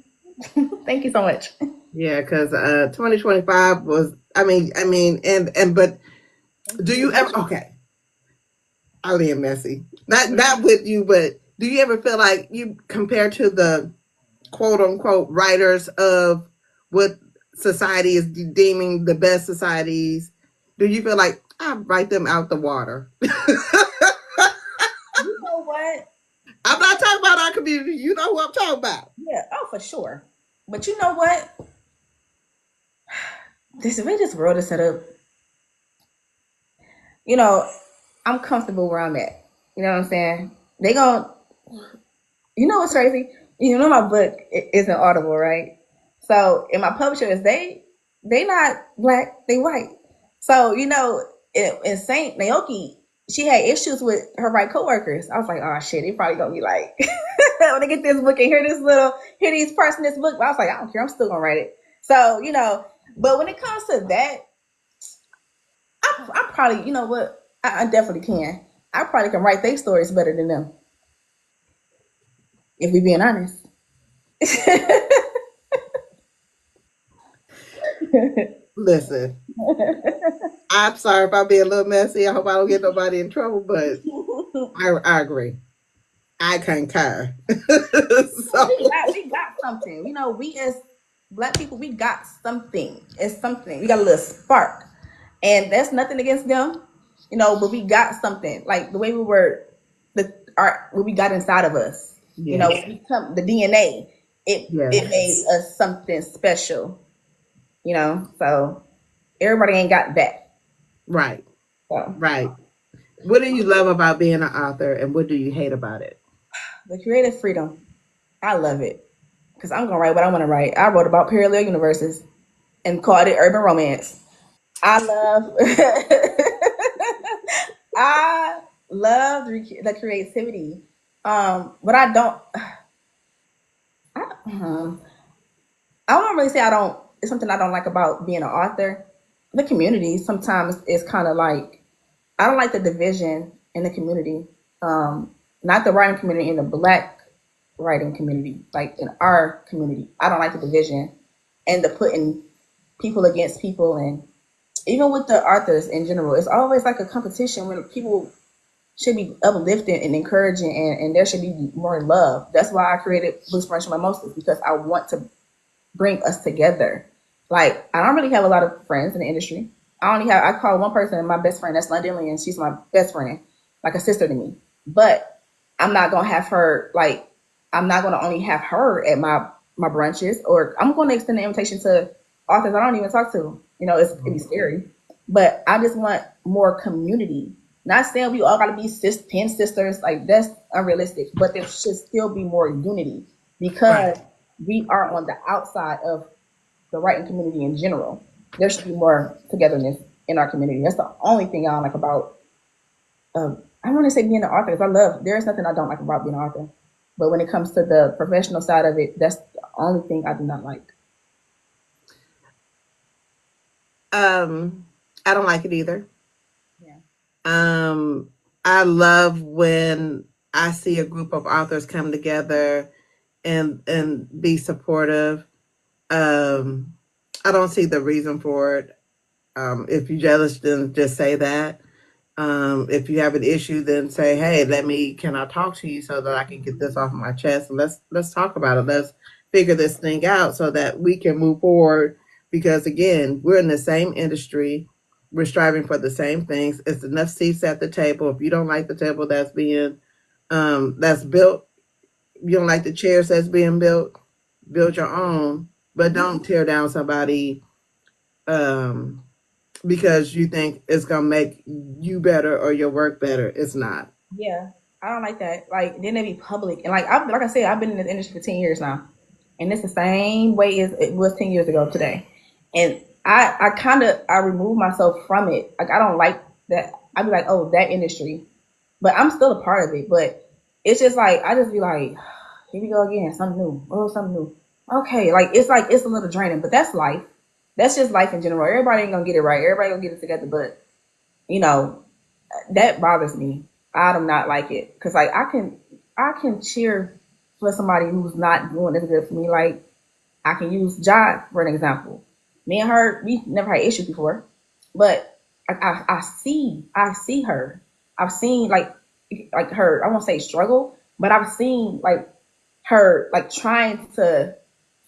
Thank you so much. Yeah, because 2025 was, but Thank do you. you ever, okay, I'll be messy. Not with you, but do you ever feel like you, compared to the quote unquote writers of what society is deeming the best societies, do you feel like I write them out the water? You know what? I'm not talking about our community. You know who I'm talking about. Yeah, oh, for sure. But you know what? This way this world is set up, you know, I'm comfortable where I'm at. You know what I'm saying? They gon' you know what's crazy? You know my book isn't audible, right? So and my publishers, they not black, they white. So, in Saint Naoki, she had issues with her white coworkers. I was like, oh shit, they probably gonna be like when they get this book and hear these parts in this book. But I was like, I don't care, I'm still gonna write it. So, but when it comes to that, I probably, you know what? I definitely can. I probably can write their stories better than them, if we being honest. Listen, I'm sorry if I'm being a little messy. I hope I don't get nobody in trouble, but I agree. I concur. So, We got something. We as black people, we got something. It's something. We got a little spark, and that's nothing against them, But we got something. Like the way we were, what we got inside of us. yes, We come the DNA. It yes, made us something special. So everybody ain't got that. right, So right. What do you love about being an author, and what do you hate about it? the creative freedom, I love it because I'm gonna write what I want to write. I wrote about parallel universes and called it urban romance. I love I love the creativity. But I, I don't really say I don't. It's something I don't like about being an author. The community sometimes is kind of like I don't like the division in the community. Not the writing community, in the black writing community, like in our community. I don't like the division and the putting people against people, and even with the authors in general, it's always like a competition when people should be uplifting and encouraging, and there should be more love. That's why I created Boost Brunch My Mimosas, because I want to bring us together. Like, I don't really have a lot of friends in the industry. I call one person my best friend, that's London, and she's my best friend, like a sister to me. But I'm not gonna have her like I'm not gonna only have her at my brunches, or I'm gonna extend the invitation to authors I don't even talk to. It'd be scary. But I just want more community. Not saying we all gotta be 10 sisters, like that's unrealistic, but there should still be more unity because Right, we are on the outside of the writing community in general. There should be more togetherness in our community. That's the only thing I don't like about. I want to say being an author, because I love. There is nothing I don't like about being an author, but when it comes to the professional side of it, that's the only thing I do not like. um, I don't like it either. Yeah. Um, I love when I see a group of authors come together and be supportive. Um, I don't see the reason for it. If you jealous, then just say that. If you have an issue, then say, "Hey, can I talk to you so that I can get this off my chest? And let's talk about it. Let's figure this thing out so that we can move forward." because again, we're in the same industry. We're striving for the same things. It's enough seats at the table. If you don't like the table that's being that's built, you don't like the chairs that's being built, build your own, but don't tear down somebody um, because you think it's gonna make you better or your work better. It's not. Yeah, I don't like that. Like, then they be public, and like I said, I've been in this industry for 10 years now, and it's the same way as it was 10 years ago today. And I kind of I remove myself from it. Like, I don't like that. I be like, oh, that industry, but I'm still a part of it. But it's just like I just be like, here we go again, something new. Oh, something new. Okay, like it's a little draining, but that's life. That's just life in general. Everybody ain't gonna get it right. Everybody gonna get it together, but you know that bothers me. I do not like it because like I can cheer for somebody who's not doing as good for me. Like, I can use Jod for an example. Me and her, we never had issues before, but I see her. I've seen like her. I won't say struggle, but I've seen like her like trying to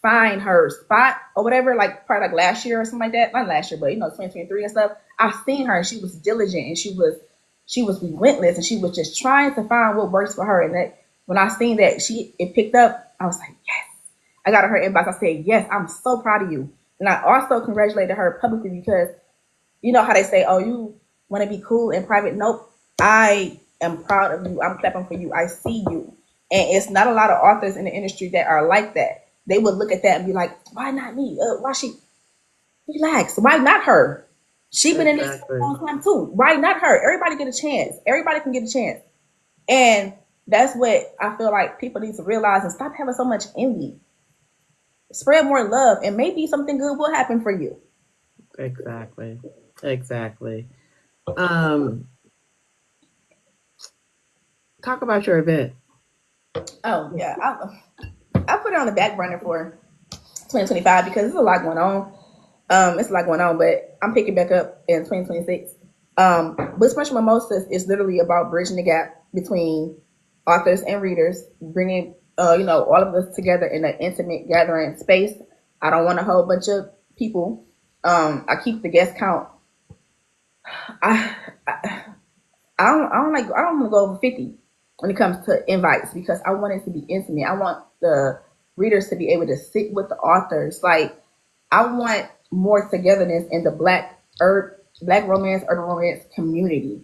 find her spot or whatever, like probably like last year or something like that. Not last year, but 2023 and stuff. I've seen her and she was diligent and she was relentless and she was just trying to find what works for her. And that when I seen that it picked up, I was like, yes. I got her inbox. I said, yes, I'm so proud of you. And I also congratulated her publicly because you know how they say, oh, you want to be cool in private? Nope. I am proud of you. I'm clapping for you. I see you. And it's not a lot of authors in the industry that are like that. They would look at that and be like, why not me? Why she relax? Why not her? She been in this for a Exactly. long time too. Why not her? Everybody get a chance. Everybody can get a chance. And that's what I feel like people need to realize and stop having so much envy. Spread more love and maybe something good will happen for you. Exactly. Exactly. Um, talk about your event. Oh yeah, I put it on the back burner for 2025 because there's a lot going on. It's a lot going on, but I'm picking back up in 2026. But Special Mimosas is literally about bridging the gap between authors and readers, bringing all of us together in an intimate gathering space. I don't want a whole bunch of people. I keep the guest count. I, I I don't want to go over 50 when it comes to invites because I want it to be intimate. I want the readers to be able to sit with the authors. Like, I want more togetherness in the black romance, urban romance community.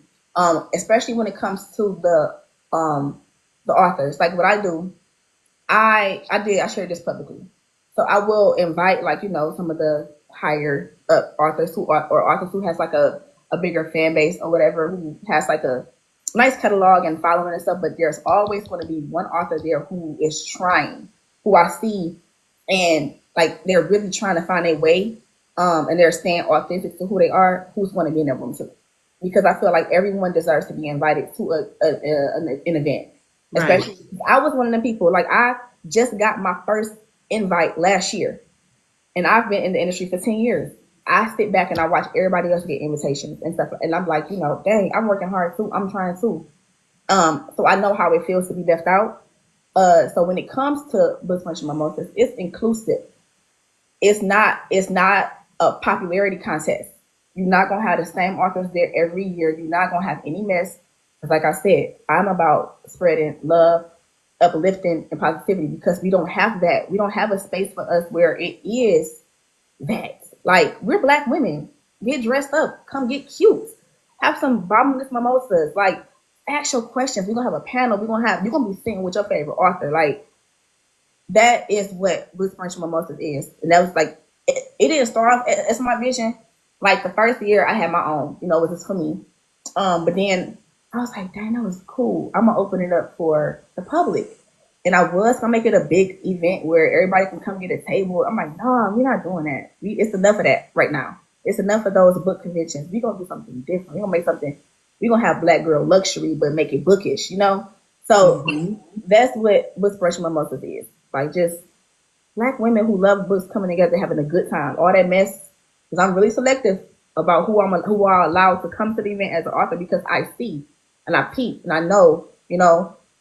Especially when it comes to the authors. Like, what I do, I shared this publicly. So I will invite, like, some of the higher up authors who are, or authors who has like a bigger fan base or whatever, who has like a nice catalog and following and stuff, but there's always going to be one author there who is trying, who I see, and like they're really trying to find a way, and they're staying authentic to who they are, who's going to be in that room too. Because I feel like everyone deserves to be invited to an event. Right. Especially, I was one of the people, like, I just got my first invite last year, and I've been in the industry for 10 years. I sit back and I watch everybody else get invitations and stuff. And I'm like, dang, I'm working hard too. I'm trying too. So I know how it feels to be left out. So when it comes to Book Punch and Mimosas, it's inclusive. It's not a popularity contest. You're not gonna have the same authors there every year. You're not gonna have any mess. Because like I said, I'm about spreading love, uplifting, and positivity because we don't have that. We don't have a space for us where it is that. Like, we're black women. Get dressed up. Come get cute. Have some bottomless mimosas. Like, ask your questions. We're gonna have a panel. You're gonna be sitting with your favorite author. Like, that is what Blue French Mimosas is. And that was like it didn't start off as my vision. Like, the first year I had my own, it was just for me. But then I was like, dang, that was cool. I'm gonna open it up for the public. And I was gonna make it a big event where everybody can come get a table. I'm like, no, we're not doing that. It's enough of that right now. It's enough of those book conventions. We're gonna do something different. We're gonna make something. We're gonna have black girl luxury, but make it bookish. So Mm-hmm. that's what Book Brush Mimosas is. Like, just black women who love books coming together, having a good time. All that mess, because I'm really selective about who are allowed to come to the event as an author because I see and I peep and I know,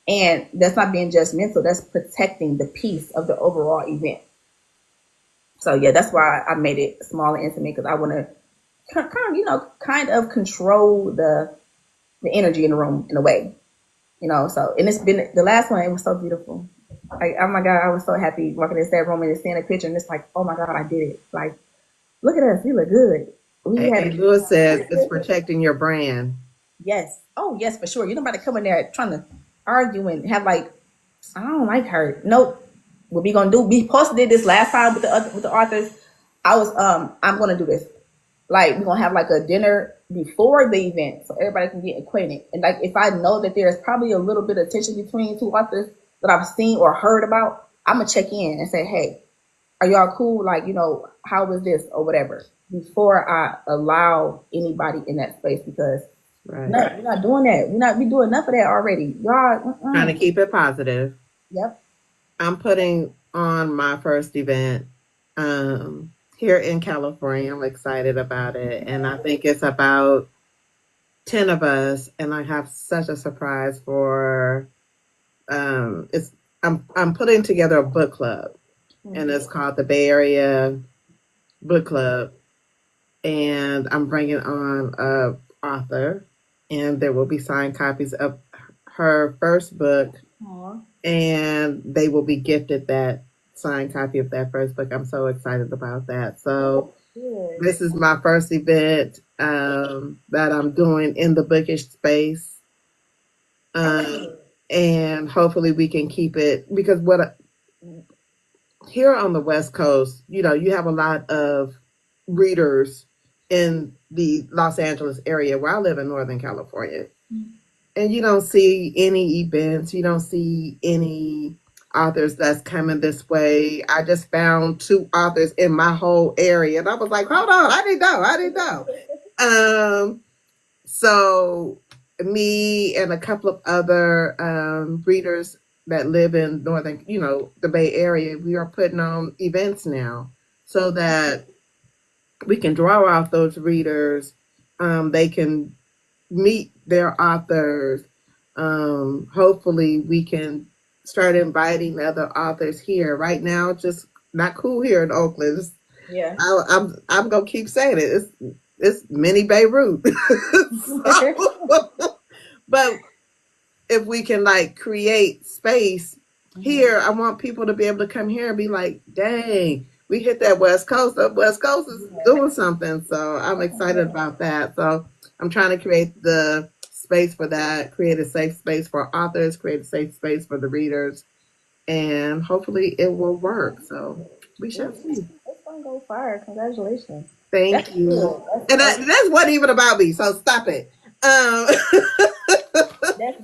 and that's not being judgmental. That's protecting the peace of the overall event. So yeah, that's why I made it small and intimate because I want to kind of control the energy in the room in a way, So and it's been the last one. It was so beautiful. Like oh my god, I was so happy walking in that room and just seeing a picture and it's like oh my god, I did it. Like look at us, we look good. We A had Lewis said it's protecting your brand. yes, oh yes for sure. You don't about to come in there trying to argue and have like I don't like her. Nope. What we gonna do? We posted this last time with the authors. I'm gonna do this. Like we're gonna have like a dinner before the event so everybody can get acquainted. And like if I know that there's probably a little bit of tension between two authors that I've seen or heard about, I'm gonna check in and say, hey, are y'all cool? Like, how was this or whatever before I allow anybody in that space because no, Right. we're not doing that. We doing enough of that already. Y'all, Trying to keep it positive. yep. I'm putting on my first event here in California. I'm excited about it. And I think it's about 10 of us. And I have such a surprise for it's I'm putting together a book club and it's called the Bay Area Book Club. And I'm bringing on a author and there will be signed copies of her first book Aw, and they will be gifted that signed copy of that first book. I'm so excited about that. So good. this is my first event that I'm doing in the bookish space, and hopefully we can keep it because what here on the West Coast, you have a lot of readers in the Los Angeles area where I live in Northern California. And you don't see any events, you don't see any authors that's coming this way. I just found two authors in my whole area, and I was like, hold on, I didn't know. So me and a couple of other readers that live in northern, the Bay Area, we are putting on events now so that we can draw out those readers. They can meet their authors. Hopefully, we can start inviting other authors here. Right now, just not cool here in Oakland. Yeah. I'm gonna keep saying it. It's mini Beirut. So, but if we can like create space here, I want people to be able to come here and be like, dang, we hit that West Coast. The West Coast is doing something. So I'm excited about that. So I'm trying to create the space for that, create a safe space for authors, create a safe space for the readers, and hopefully it will work. So we shall see. It's gonna go far. Congratulations. That's Thank you. good. That's, And that's that's what even about me. So stop it. that's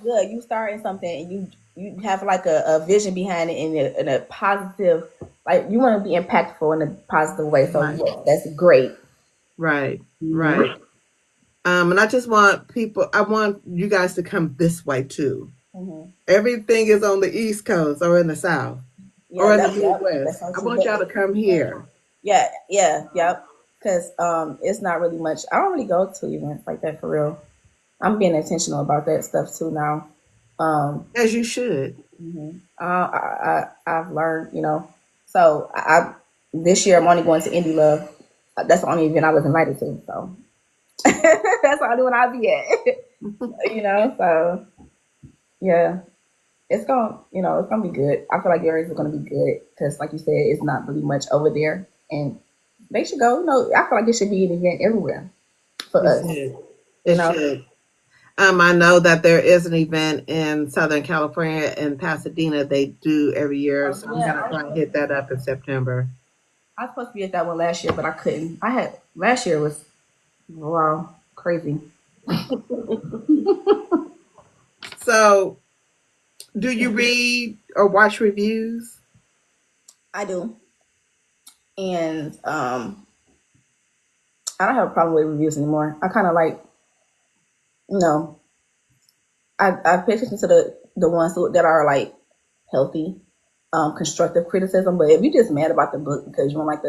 good. You starting something and you have like a vision behind it in a positive like you want to be impactful in a positive way. So Right. yes, that's great. Right. Mhm. Right. And I just want people. I want you guys to come this way too. Mhm. Everything is on the East Coast or in the South Yeah, or in the that's Midwest. so I true. want y'all to come here. Yeah, yeah, yep. Because it's not really much. I don't really go to events like that for real. I'm being intentional about that stuff too now. Um, As you should. I've learned, So this year I'm only going to Indie Love. That's the only event I was invited to. So that's the only one I'll be at. So yeah, it's gonna be good. I feel like yours is gonna be good because, like you said, it's not really much over there, and they should go. I feel like it should be an event everywhere for It us. should. You It know, should. I know that there is an event in Southern California in Pasadena they do every year, so I'm yeah, gonna try and hit that up in September. I was supposed to be at that one last year, but I couldn't. I had last year was wow crazy. So, do you read or watch reviews? I do, and I don't have a problem with reviews anymore. I kind of like you know I pay attention to the ones that are like healthy, constructive criticism. But if you just mad about the book because you don't like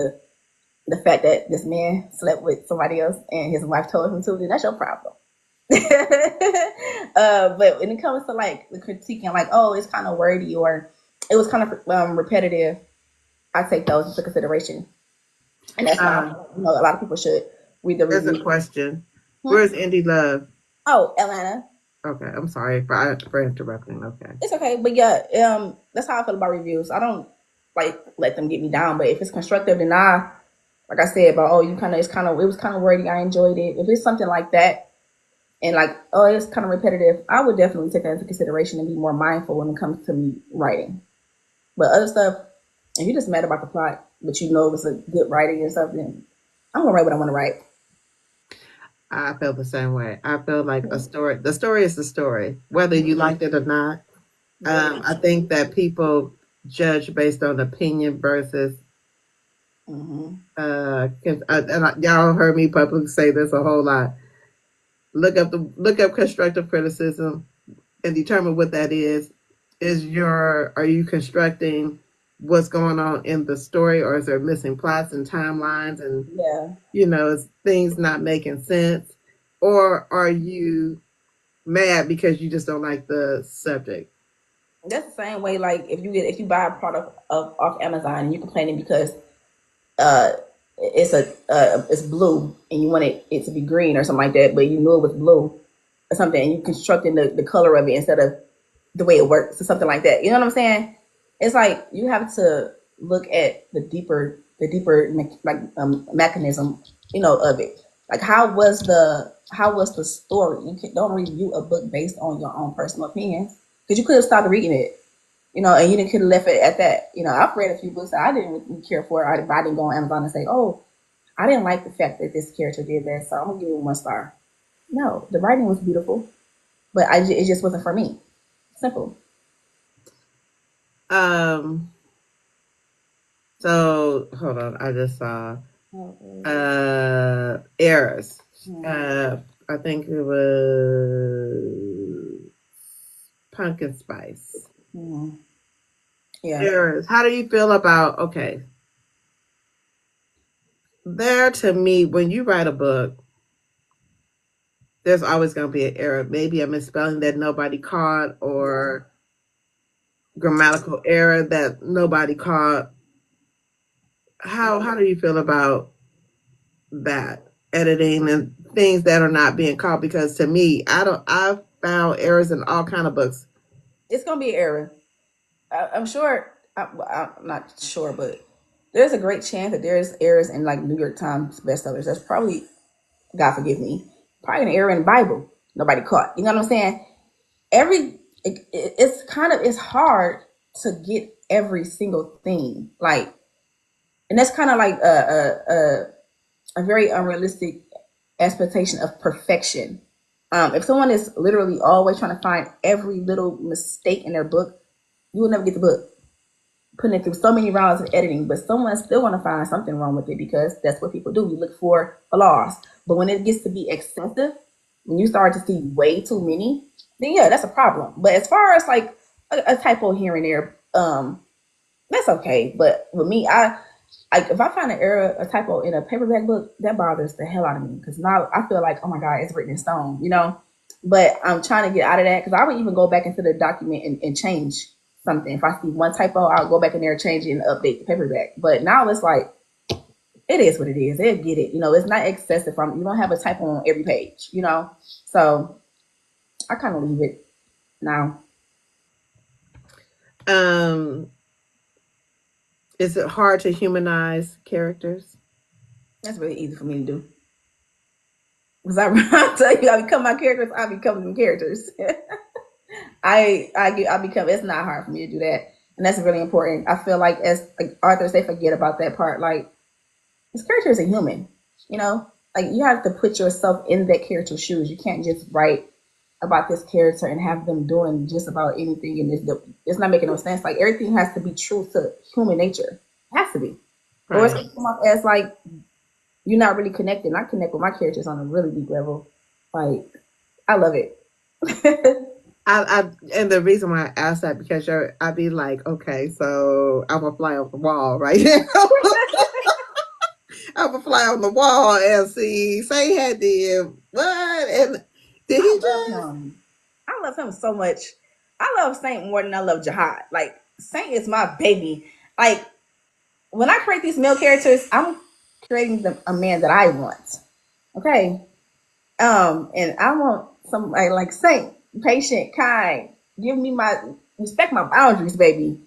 the fact that this man slept with somebody else and his wife told him to, then that's your problem. But when it comes to like the critiquing, like oh, it's kind of wordy or it was kind of repetitive, I take those into consideration. And that's why Uh, a lot of people should read the there's a review. question. Hmm? Where's Indie Love? Oh, Atlanta. Okay, I'm sorry for interrupting. Okay. It's okay, but yeah, that's how I feel about reviews. I don't like let them get me down, but if it's constructive, then like I said, about oh, you kind of it was kind of wordy. I enjoyed it. If it's something like that, and like oh, it's kind of repetitive, I would definitely take that into consideration and be more mindful when it comes to me writing. But other stuff, if you're just mad about the plot, but you know it was a good writing and stuff, then I'm gonna write what I want to write. I feel the same way. I feel like the story is the story, whether you Mm-hmm. liked it or not. Yep. I think that people judge based on opinion versus, Mm-hmm. y'all heard me publicly say this a whole lot. Look up constructive criticism and determine what that is. Are you constructing what's going on in the story, or is there missing plots and timelines and Yeah, is things not making sense, or are you mad because you just don't like the subject? that's the same way. Like if you buy a product off Amazon and you complaining because uh it's blue and you want it to be green or something like that, but you knew it was blue or something, and you constructing the color of it instead of the way it works or something like that. You know what I'm saying? It's like you have to look at the deeper like mechanism, of it. Like how was the story? Don't review a book based on your own personal opinions because you could have stopped reading it, and you didn't could have left it at that. I've read a few books that I didn't really care for. I didn't go on Amazon and say, oh, I didn't like the fact that this character did that, so I'm gonna give it 1 star. No, the writing was beautiful, but it just wasn't for me. Simple. Um, so hold on, I just saw Okay. errors. Hmm. Uh, I think it was pumpkin spice. Hmm. Yeah. Errors. How do you feel about there to me when you write a book, there's always going to be an error, maybe a misspelling that nobody caught, Yeah. or grammatical error that nobody caught. How do you feel about that, editing and things that are not being caught? Because to me, I've found errors in all kind of books. It's gonna be an error. I'm sure. I'm not sure, but there's a great chance that there's errors in like New York Times bestsellers. That's probably, God forgive me, probably an error in the Bible. Nobody caught. You know what I'm saying? It's hard to get every single thing like, and that's kind of like a very unrealistic expectation of perfection. If someone is literally always trying to find every little mistake in their book, you will never get the book. Putting it through so many rounds of editing, but someone still want to find something wrong with it because that's what people do. We look for flaws. But when it gets to be excessive, when you start to see way too many, then yeah, that's a problem. But as far as like a typo here and there, that's okay. But with me, if I find an error, a typo in a paperback book, that bothers the hell out of me because now I feel like, oh my god, it's written in stone. But I'm trying to get out of that because I would even go back into the document and change something. If I see one typo, I'll go back in there, change it, and update the paperback. But now it's like it is what it is. They'll get it. It's not excessive. You don't have a typo on every page. So I kind of leave it now. Um, is it hard to humanize characters? That's really easy for me to do. Because I tell you, I become my characters. I become them characters. I become. It's not hard for me to do that, and that's really important. I feel like as like authors, they forget about that part. Like this character is a human, you know. Like you have to put yourself in that character's shoes. You can't just write about this character and have them doing just about anything in this. It's not making no sense. Like everything has to be true to human nature. It has to be, or it's Right. gonna come off as like you're not really connected. I connect with my characters on a really deep level. Like I love it. And the reason why I asked that because I'd be like, okay, so I'm gonna fly off the wall right now. I'm gonna fly on the wall and see say had did what and did I he love just him. I love him so much. I love Saint more than I love Jihad. Like Saint is my baby. Like when I create these male characters, I'm creating a man that I want. Okay. And I want somebody like Saint, patient, kind, give me my respect my boundaries, baby.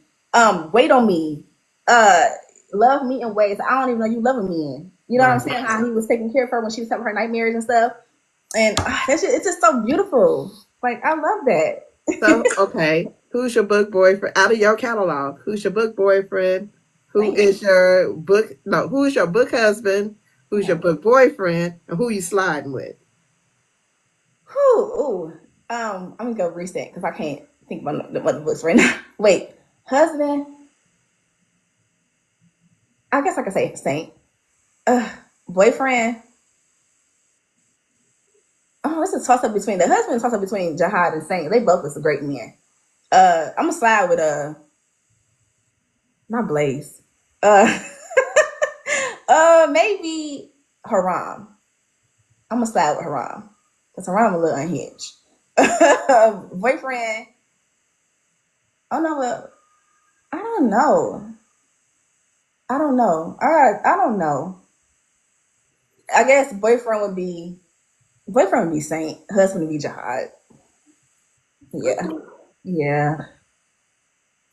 Wait on me. Uh, love me in ways I don't even know you loving me in. You know what I'm Right. saying? How he was taking care of her when she was having her nightmares and stuff. And it's just so beautiful. Like I love that. So, okay, who's your book boyfriend out of your catalog? Who's your book boyfriend? Who Saint. is your book? No, who's your book husband? Who's your Okay. book boyfriend? And who you sliding with? Whew, ooh. I'm gonna go reset because I can't think about the other books right now. Wait, husband. I guess I could say Saint. Boyfriend. Oh, it's a toss up between the husband. Toss up between Jihad and Saint. They both was great men. I'm gonna slide with not Blaze. Uh, maybe Haram. I'm gonna slide with Haram because Haram a little unhinged. Boyfriend. Oh no, well, I don't know. I don't know. I don't know. I guess boyfriend would be Saint. Husband would be Jihad. Yeah, Okay, yeah,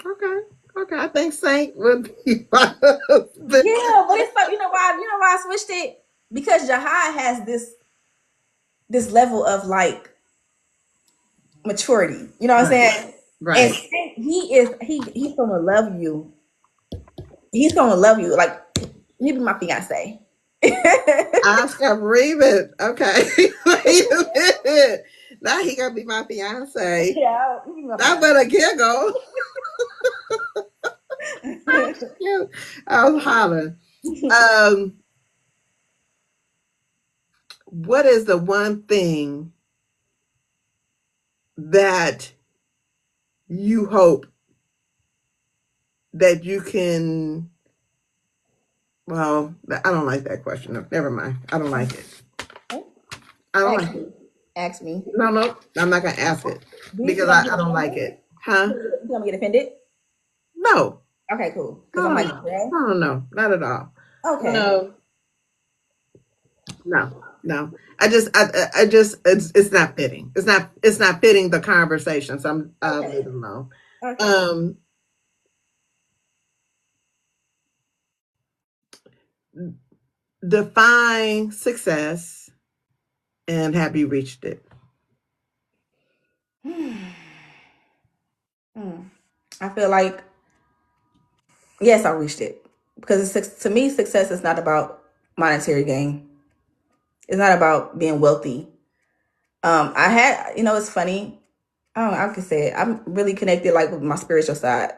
okay, okay. I think Saint would be my husband. yeah. But it's like you know why I switched it because Jihad has this level of like maturity. You know what I'm Right, saying? And right. he's gonna love you. He's gonna love you. Like he be my fiance. Oscar Reeves. Okay, wait a minute. Now he gonna be my fiance. Yeah, he be my I fiance. better giggle. Cute. I was hollering. Um, what is the one thing that you hope that you can? Well, I don't like that question. No, never mind. I don't like it. I don't Ask like me. it. Ask me. No, no, I'm not gonna ask it Do you because think I'm I getting don't like offended? it. Huh? You think I'm gonna get offended? No, Okay, cool. Because no, I'm no, like, no, yeah. no, no, not at all. Okay. No, no, no. I just, it's not fitting. It's not fitting the conversation. So I'll leave Okay. it alone. Okay. Um, define success and have you reached it? Hmm. I feel like yes, I reached it because to me, success is not about monetary gain. It's not about being wealthy. I had, it's funny. I don't know, I can say it. I'm really connected, like with my spiritual side,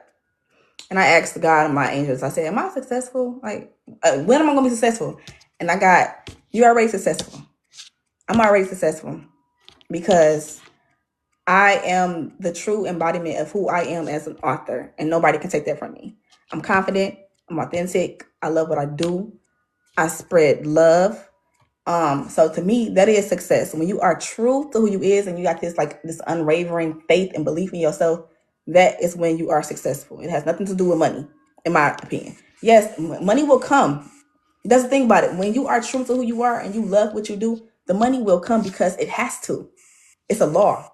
and I asked God and my angels. I said, "Am I successful? Like, when am I gonna be successful?" And I got, "You already successful. I'm already successful because I am the true embodiment of who I am as an author, and nobody can take that from me. I'm confident. I'm authentic. I love what I do. I spread love. So to me, that is success. When you are true to who you is, and you got this unwavering faith and belief in yourself, that is when you are successful. It has nothing to do with money, in my opinion. Yes, money will come. That's the thing about it. When you are true to who you are and you love what you do, the money will come because it has to. It's a law.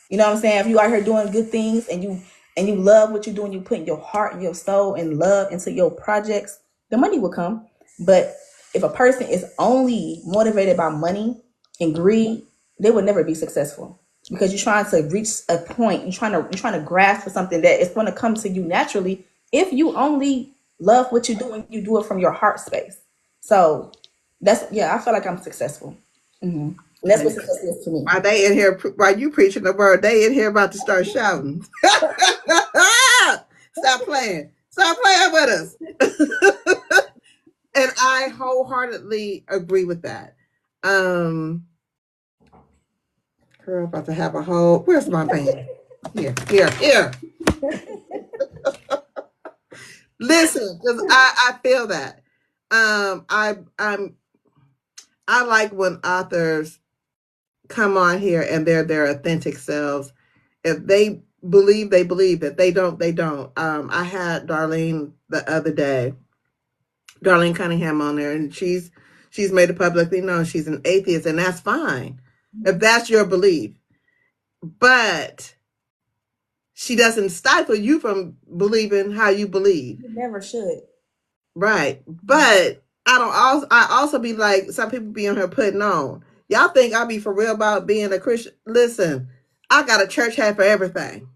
You know what I'm saying? If you out here doing good things and you love what you're doing, you put your heart and your soul and love into your projects, the money will come. But if a person is only motivated by money and greed, they will never be successful because you're trying to reach a point. You're trying to grasp for something that is going to come to you naturally if you only love what you do and you do it from your heart space. So that's yeah, I feel like I'm successful. And that's what Okay. success is to me. While they in here, while you preaching the word, they in here about to start shouting. Stop playing. Stop playing with us. And I wholeheartedly agree with that. Um, Girl, about to have a whole. Where's my band? Here, here, here. Listen, because I feel that. I like when authors come on here and they're their authentic selves. If they believe, they believe. If they don't, they don't. I had Darlene the other day Darlene Cunningham on there, and she's made it publicly known she's an atheist, and that's fine if that's your belief. But she doesn't stifle you from believing how you believe. You never should. Right. But I also be like, some people be on here putting on. Y'all think I be for real about being a Christian? Listen, I got a church hat for everything.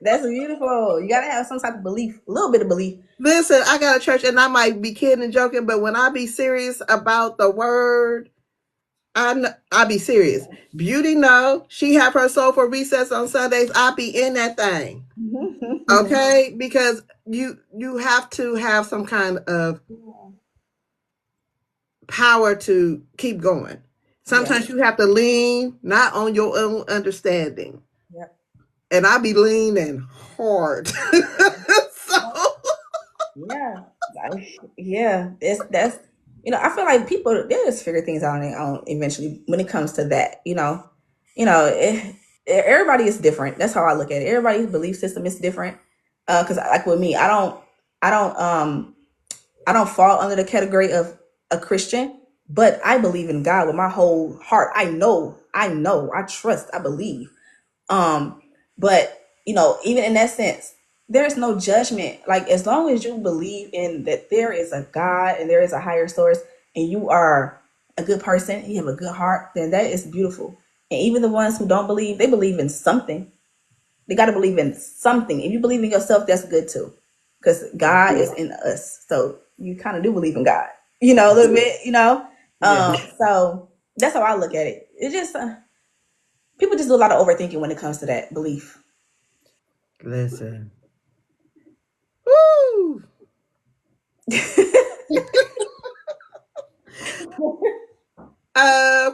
That's beautiful. You gotta have some type of belief, a little bit of belief. Listen, I got a church, and I might be kidding and joking, but when I be serious about the word, I be serious. Beauty, no, she have her soul for recess on Sundays. I be in that thing, okay? Because you have to have some kind of power to keep going. Sometimes you have to lean not on your own understanding. Yep. And I be leaning hard. So yeah. That's I feel like people they just figure things out on their own eventually when it comes to that. Everybody is different. That's how I look at it. Everybody's belief system is different. Because like with me, I don't I don't fall under the category of a Christian, but I believe in God with my whole heart. I trust, I believe. Um, but even in that sense, there's no judgment. Like as long as you believe in that there is a God and there is a higher source, and you are a good person, you have a good heart, then that is beautiful. And even the ones who don't believe, they believe in something. They got to believe in something. If you believe in yourself, that's good too, because God is in us. So you kind of do believe in God, a little bit, So that's how I look at it. It just people just do a lot of overthinking when it comes to that belief. Listen. Woo!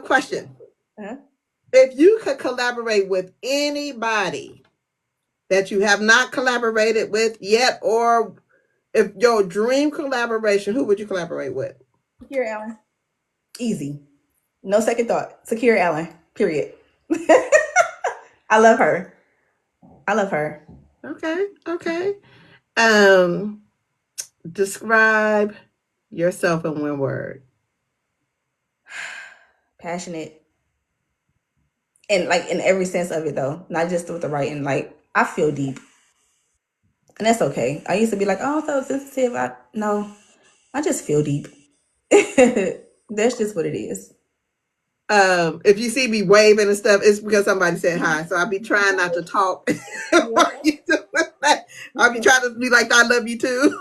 Question. Uh-huh. If you could collaborate with anybody that you have not collaborated with yet, or if your dream collaboration, who would you collaborate with? Secure Allen. Easy. No second thought. Secure Allen. Period. I love her. I love her. Okay. Describe yourself in one word. Passionate. And like in every sense of it though. Not just with the writing. Like I feel deep. And that's okay. I used to be like, oh, I'm so sensitive. No. I just feel deep. That's just what it is. If you see me waving and stuff, it's because somebody said hi. So I'll be trying not to talk while you doing that. I'll be trying to be like, I love you too.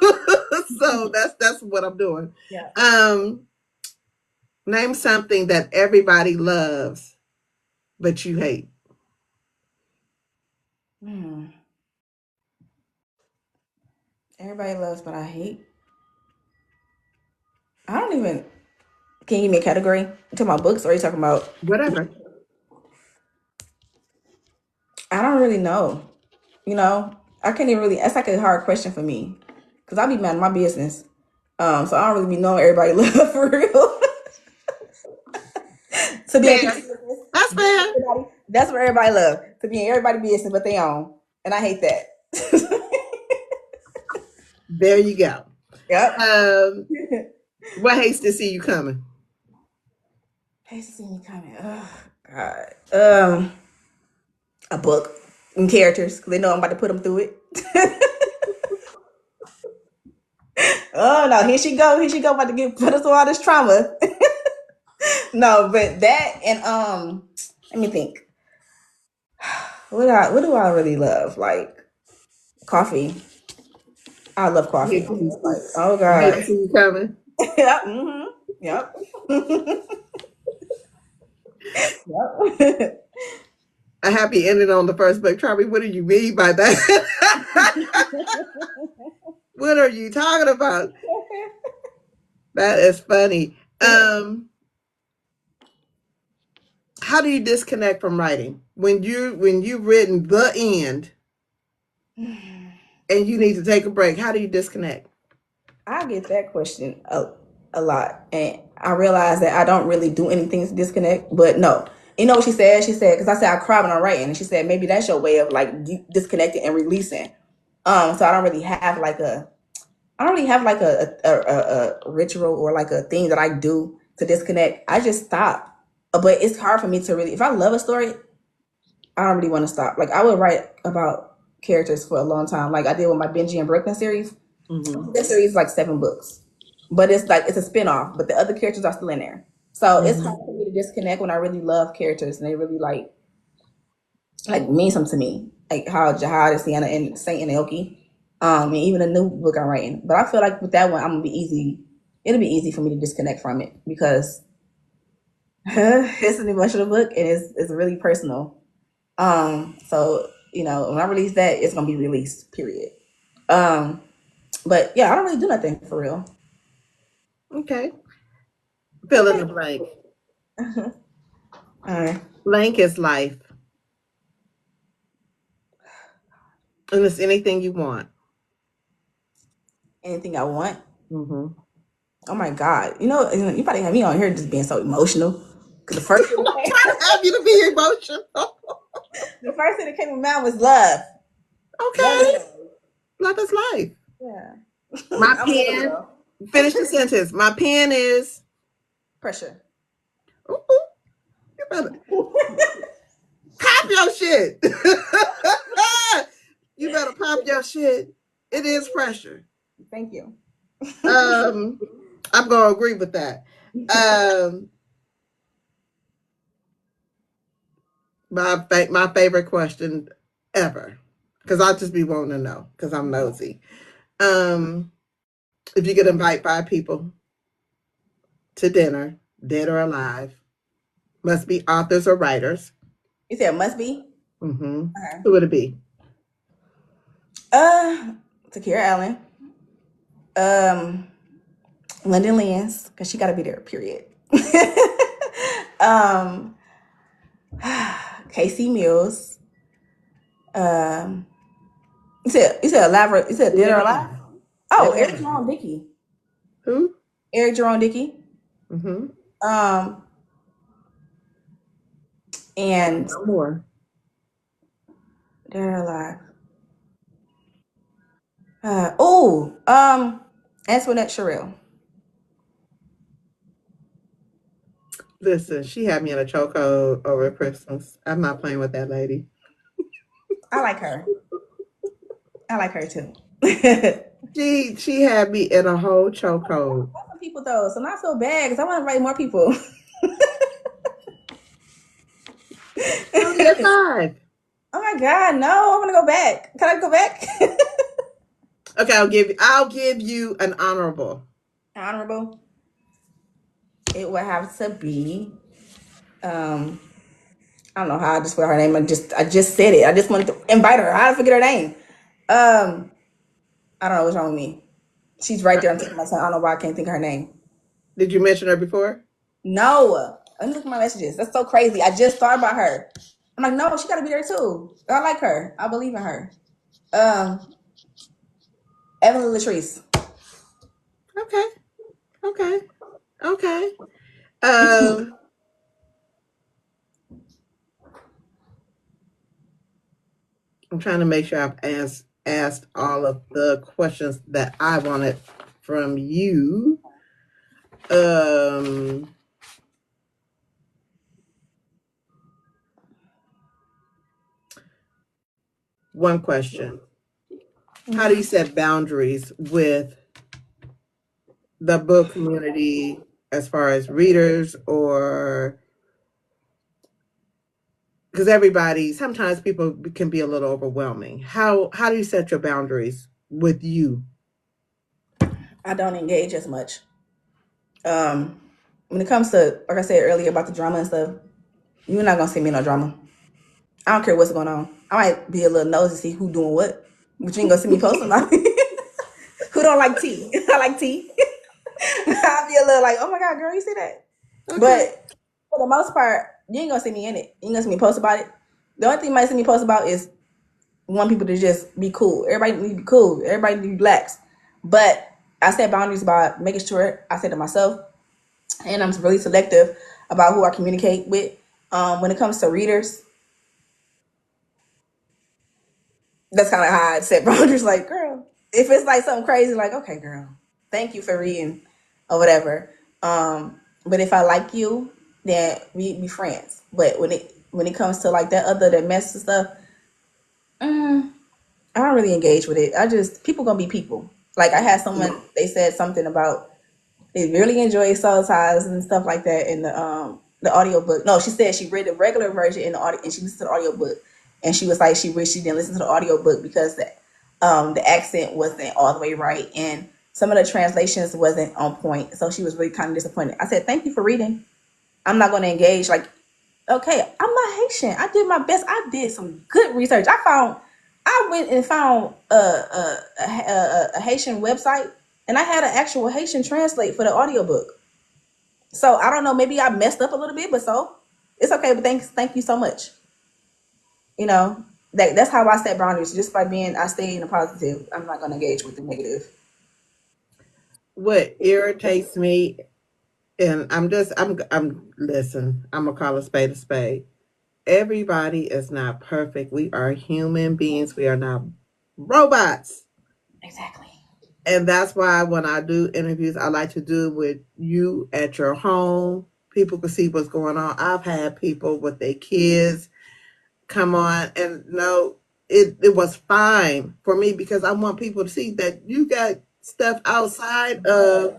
So that's what I'm doing. Yeah. Name something that everybody loves, but you hate. Everybody loves, but I hate. I don't even. Can you give me a category? You talking about books, or are you talking about? Whatever. I don't really know. I can't even really. That's like a hard question for me, because I be mad at my business. So I don't really be knowing everybody love for real. To be Fair. That's fair. that's what everybody love. To be in everybody business, but they own, and I hate that. There you go. Yep. What hates to see you coming? Hates to see me coming. Oh God. A book and characters, because they know I'm about to put them through it. Oh no, here she go. Here she go, about to put us through all this trauma. No, but that and let me think. What do I really love? Like coffee. I love coffee. Like, oh I hate God. to see you coming. Yep. Yep. Yep. A happy ending on the first book. Charlie, what do you mean by that? What are you talking about? That is funny. How do you disconnect from writing when you've written the end and you need to take a break? How do you disconnect? I get that question a lot, and I realize that I don't really do anything to disconnect. But no, you know what she said? She said, because I said I cry when I'm writing, and she said maybe that's your way of like disconnecting and releasing. So I don't really have like I don't really have like a ritual or like a thing that I do to disconnect. I just stop. But it's hard for me to really, if I love a story, I don't really want to stop. Like I would write about characters for a long time. Like I did with my Benji and Brooklyn series. Mm-hmm. That series is like 7 books, but it's like it's a spinoff. But the other characters are still in there, so it's Mm-hmm. hard for me to disconnect when I really love characters and they really like mean something to me. Like how Jihad is Sienna and Saint and Aoki, and even the new book I'm writing. But I feel like with that one, I'm gonna be easy. It'll be easy for me to disconnect from it because it's an emotional book and it's really personal. So when I release that, it's gonna be released. Period. Um, but yeah, I don't really do nothing for real. Okay. Fill in the blank. All right. Blank is life. And it's anything you want. Anything I want. Mm-hmm. Oh my God. You probably have me on here just being so emotional. Cause the first thing I'm that came, trying to have you to be emotional. the first thing that came to mind was love. Love is Okay. love. Love is life. Yeah. My I'm a little pen, girl. finish the sentence. My pen is. Pressure. Ooh, you better pop your shit. You better pop your shit. It is pressure. Thank you. Um, I'm gonna agree with that. Um, my favorite question ever, because I'll just be wanting to know because I'm nosy. Um, if you could invite 5 people to dinner, dead or alive, must be authors or writers. You said must be? Mm-hmm. Okay. Who would it be? Uh Takira Allen. Um London Lance, because she gotta be there, period. um Casey Mills. Um you said alive or you said dead Dead or or alive? alive. Dead Oh, or Eric alive. Jerome Dickey. Who? Eric Jerome Dickey. Mm-hmm. Um and No more. dead or alive. Antoinette Sherrill. Listen, she had me in a chokehold over Christmas. I'm not playing with that lady. I like her. I like her too. Some She had me in a whole chokehold. people though, so not feel bad because I want to invite more people. Only at Oh 5. my God, no! I want to go back. Can I go back? Okay, I'll give you an honorable. Honorable. It would have to be. Um, I don't know how I just forgot her name. I just said it. I just wanted to invite her. How did I forget her name? Um, I don't know what's wrong with me. She's right there on top of my tongue. I don't know why I can't think of her name. Did you mention her before? No. Let me look at my messages. That's so crazy. I just thought about her. I'm like, no, she gotta be there too. I like her. I believe in her. Um, Evelyn Latrice. Okay. Okay. Okay. Um, I'm trying to make sure I've asked all of the questions that I wanted from you. Um, One question. How do you set boundaries with the book community as far as readers, or because everybody, sometimes people can be a little overwhelming. How do you set your boundaries with you? I don't engage as much. Um, when it comes to, like I said earlier about the drama and stuff, you're not gonna see me in no drama. I don't care what's going on. I might be a little nosy to see who doing what, but you ain't gonna see me posting about it. Who don't like tea? I like tea. I'll be a little like, oh my God, girl, you see that? Okay. But for the most part, you ain't gonna see me in it. You ain't gonna see me post about it. The only thing you might see me post about is want people to just be cool. Everybody need to be cool. Everybody need to relax. But I set boundaries about making sure I say to myself, and I'm really selective about who I communicate with. When it comes to readers, that's kind of how I set boundaries. Like, girl. If it's like something crazy, like, okay, girl, thank you for reading or whatever. But if I like you, then we be friends. But when it comes to like that other that mess and stuff, mm, I don't really engage with it. I just people gonna be people. Like I had someone they said something about they really enjoy soul ties and stuff like that in the audio book. No, she said she read the regular version in the audio and she listened to the audio book and she was like she wished she didn't listen to the audio book because the accent wasn't all the way right and some of the translations wasn't on point. So she was really kind of disappointed. I said, "Thank you for reading. I'm not going to engage. Like, okay, I'm not Haitian. I did my best. I did some good research. I went and found a Haitian website, and I had an actual Haitian translate for the audiobook. So I don't know, maybe I messed up a little bit, but so it's okay. But thank you so much. You know, that's how I set boundaries. Just by being, I stay in the positive. I'm not gonna engage with the negative. What irritates me, and I'm listen, I'm gonna call a spade a spade. Everybody is not perfect. We are human beings. We are not robots. Exactly. And that's why when I do interviews, I like to do with you at your home. People can see what's going on. I've had people with their kids come on, and no, it was fine for me because I want people to see that you got stuff outside of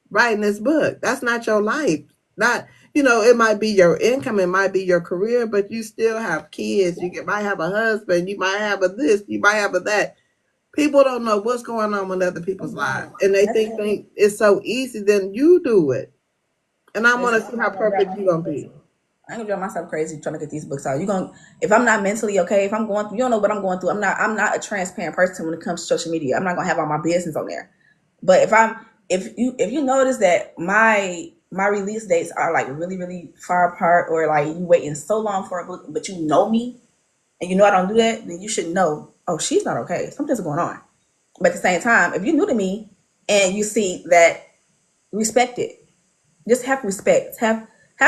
writing this book. That's not your life. Not, it might be your income, it might be your career, but you still have kids. Might have a husband, you might have a this, you might have a that. People don't know what's going on with other people's lives, and they think it's so easy. Then you do it, and I want Listen, to see I'm how not gonna drive perfect you myself gonna crazy. be. I ain't gonna drive myself crazy trying to get these books out. You gonna if I'm not mentally okay, if I'm going through, you don't know what I'm going through. I'm not a transparent person when it comes to social media. I'm not gonna have all my business on there. But if you notice that my release dates are like really really far apart, or like you waiting so long for a book, but you know me and you know I don't do that, then you should know. Oh, she's not okay. Something's going on. But at the same time, if you're new to me and you see that, respect it. Just have respect. Have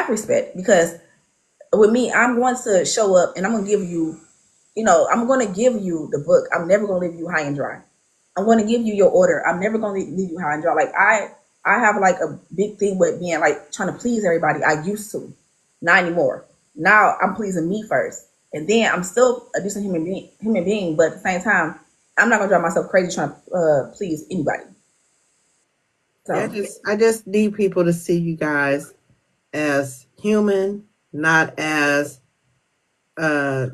respect because with me, I'm going to show up and I'm going to give you, I'm going to give you the book. I'm never going to leave you high and dry. I'm going to give you your order. I'm never going to leave you high and dry. Like I have like a big thing with being like trying to please everybody. I used to, not anymore. Now I'm pleasing me first, and then I'm still a decent human being. But at the same time, I'm not going to drive myself crazy trying to please anybody. Yeah, So I just need people to see you guys as human, not as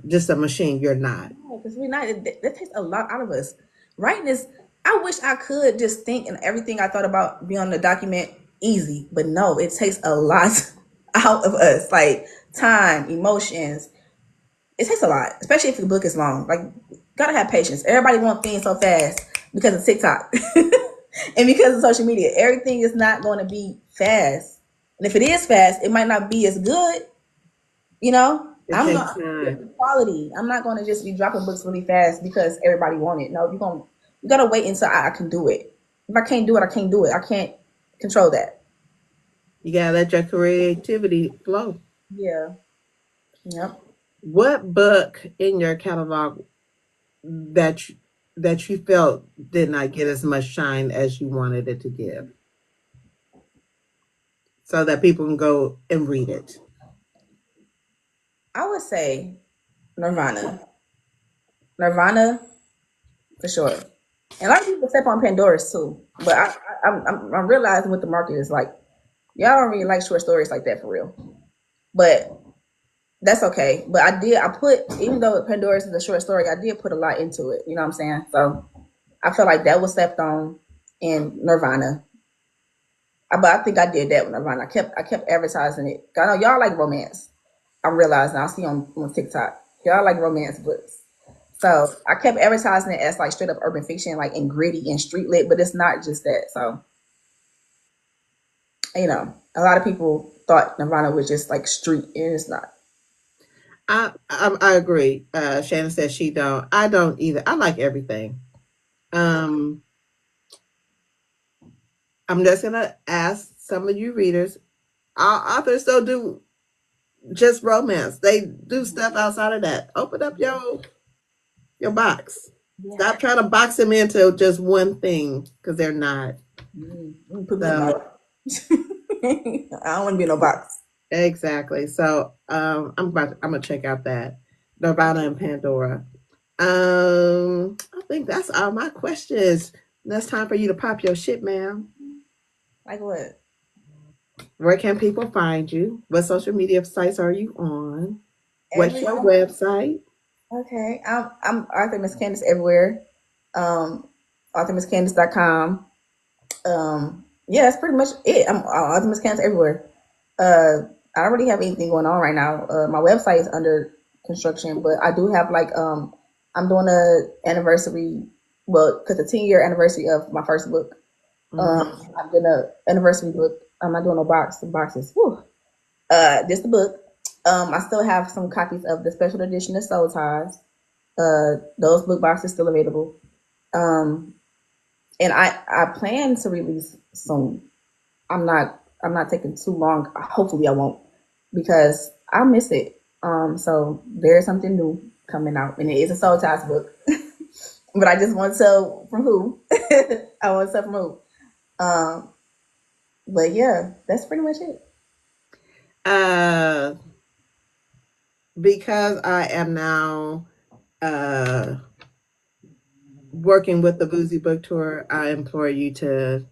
just a machine. You're not. because we're not. That takes a lot out of us. Writing is. I wish I could just think and everything I thought about be on the document easy, but no, it takes a lot out of us, like time, emotions. It takes a lot, especially if the book is long. Like, gotta have patience. Everybody wants things so fast because of TikTok and because of social media. Everything is not going to be fast, and if it is fast, it might not be as good. You know, It I'm takes gonna get time. the quality. I'm not gonna just be dropping books really fast because everybody want it. No, you gotta wait until I can do it. If I can't do it, I can't do it. I can't control that. You gotta let your creativity flow. Yeah. Yep. What book in your catalog that you felt did not get as much shine as you wanted it to give, so that people can go and read it? I would say Nirvana. Nirvana for sure. And a lot of people step on Pandora's too. But I'm realizing what the market is like. Y'all don't really like short stories like that for real. But that's okay. But I put, even though Pandora's is a short story, I did put a lot into it. You know what I'm saying? So I feel like that was slept on in Nirvana. But I think I did that with Nirvana. I kept advertising it. I know y'all like romance. I'm realizing I see on TikTok. Y'all like romance books. So I kept advertising it as like straight up urban fiction, like and gritty and street lit, but it's not just that. So, a lot of people thought Nirvana was just like street, and it's not. I agree. Shannon says she don't. I don't either. I like everything. Um, I'm just gonna ask some of you readers. Our authors don't do just romance. They do stuff outside of that. Open up your box. Yeah. Stop trying to box them into just one thing because they're not. Put me in a So box. I don't want to be in no box. exactly. So I'm gonna check out that Nirvana and Pandora. I think that's all my questions. That's time for you to pop your shit, ma'am. Like what? Where can people find you? What social media sites are you on? What's Every your website? Okay. I'm Arthur Miss Candice everywhere. Um, ArthurMissCandice.com. Yeah, that's pretty much it. I'm Arthur Miss Candice everywhere. I don't really have anything going on right now. My website is under construction, but I do have like I'm doing a anniversary, well, because the 10-year anniversary of my first book. Mm-hmm. I'm doing a anniversary book. I'm not doing no boxes. Whew. Just the book. I still have some copies of the special edition of Soul Ties. Those book boxes still available. Um, and I plan to release soon. I'm not taking too long. Hopefully I won't because I miss it. So there's something new coming out, and it is a Soul Ties book. But I just want to tell from who. I want to tell from who. Um, but yeah, that's pretty much it. Uh, because I am now uh working with the Boozy Book Tour, I implore you to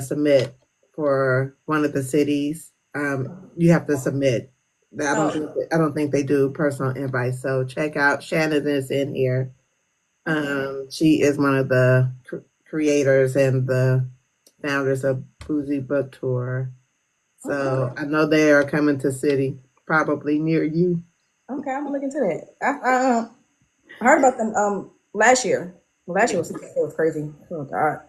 submit for one of the cities. You have to submit. Oh, I don't think they do personal invites. So check out Shannon is in here. okay. She is one of the creators and the founders of Boozy Book Tour. Okay. So I know they are coming to city, probably near you. Okay, I'm gonna look into that. I heard about them last year. Last year was crazy. Oh god.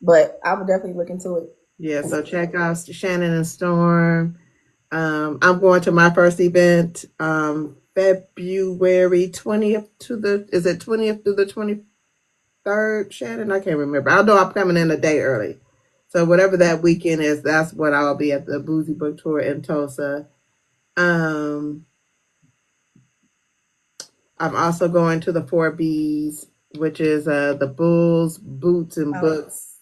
But I would definitely look into it. Yeah, so check out Shannon and Storm. I'm going to my first event February 20th to the, is it 20th to the 23rd, Shannon? I can't remember. I know I'm coming in a day early. So whatever that weekend is, that's what I'll be at the Boozy Book Tour in Tulsa. Um, I'm also going to the Four B's, which is the Bulls, Boots, and Oh, Books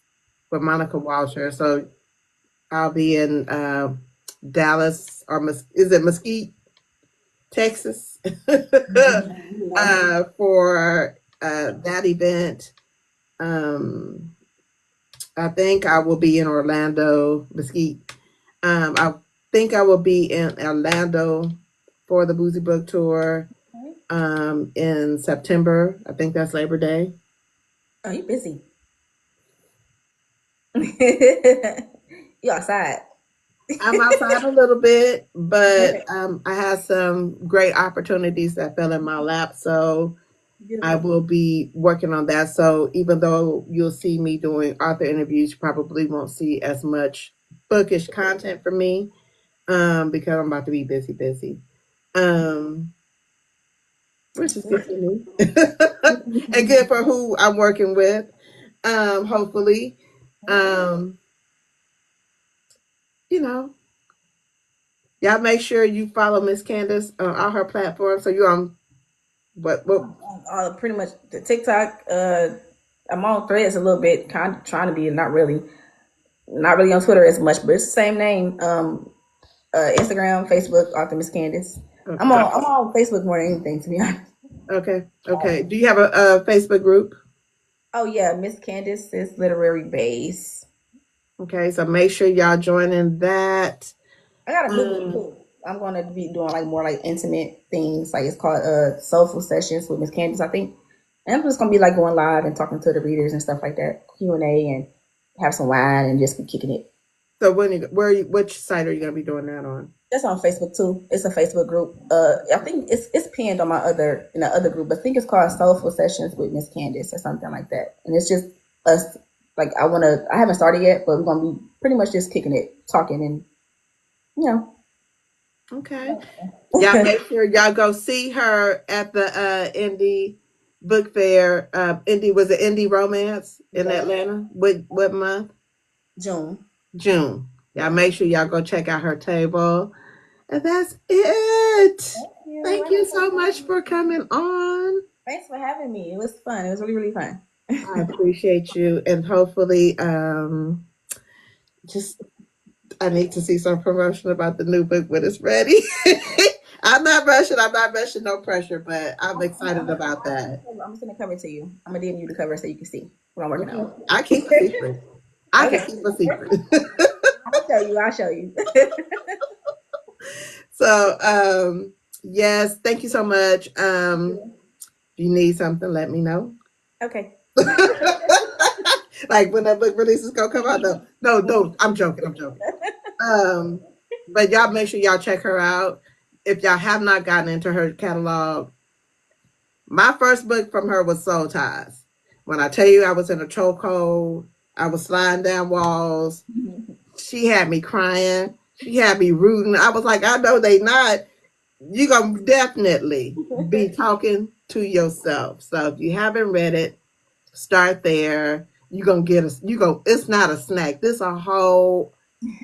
for Monica Walsher. So I'll be in Dallas or is it Mesquite, Texas, yeah. for that event. Um, I think I will be in Orlando, Mesquite. I think I will be in Orlando for the Boozy Book Tour in September. I think that's Labor Day. Oh, you busy. You outside. I'm outside a little bit, but Okay. I had some great opportunities that fell in my lap. So I Beautiful. will be working on that. So even though you'll see me doing author interviews, you probably won't see as much bookish content from me because I'm about to be busy, busy. Um, which is good for me and good for who I'm working with. Hopefully, um, you know, y'all make sure you follow Miss Candice on all her platforms. So you're on what? Pretty much the TikTok. I'm on Threads a little bit, kind of trying to be, not really on Twitter as much, but it's the same name. Instagram, Facebook, Arthur Miss Candice. Okay, I'm on Facebook more than anything, to be honest. okay, okay. Do you have a Facebook group? Oh yeah, Miss Candice's literary base. Okay, so make sure y'all join in that. I got a new group Um, too. I'm gonna be doing like more like intimate things. Like it's called Soulful Sessions with Miss Candice, I think. And I'm just gonna be like going live and talking to the readers and stuff like that. Q&A and have some wine and just be kicking it. so which site are you gonna be doing that on? That's on Facebook too. It's a Facebook group. I think it's pinned on my other in the other group. I think it's called Soulful Sessions with Miss Candice or something like that. And it's just us. Like I haven't started yet, but we're gonna be pretty much just kicking it, talking, and you know. Okay, y'all make sure y'all go see her at the indie book fair. Indie was it Indie Romance in Yeah, Atlanta? What month? June. June. Y'all Yeah. make sure y'all go check out her table. And that's it. Thank you. Thank you so much for coming on. Thanks for having me. It was fun. It was really, really fun. I appreciate you, and hopefully, just I need to see some promotion about the new book when it's ready. I'm not rushing. I'm not rushing. No pressure, but I'm excited about that. I'm just gonna cover it to you. I'm gonna DM you the cover so you can see what I'm working Okay, on. I keep a secret. I can Okay, keep a secret. I'll show you. I'll show you. So, yes, thank you so much. If you need something, let me know. Okay. Like when that book release is gonna come out. No, no, no. I'm joking. I'm joking. Um, but y'all make sure y'all check her out. If y'all have not gotten into her catalog, my first book from her was Soul Ties. When I tell you I was in a chokehold, I was sliding down walls. She had me crying. She had me rooting. I was like, I know they not. You're gonna definitely be talking to yourself. So if you haven't read it, start there. You're gonna get a you go, it's not a snack. This is a whole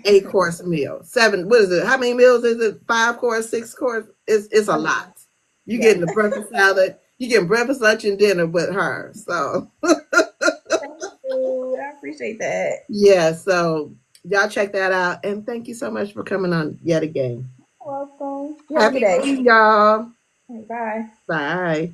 8 course meal. Seven, what is it? How many meals is it? 5 course, 6 course? It's a lot. You Yeah. getting the breakfast salad, you getting breakfast, lunch, and dinner with her. So Thank you. I appreciate that. yeah, so y'all check that out. And thank you so much for coming on yet again. You're welcome. You have a good Happy day. reading, y'all. Bye. Bye.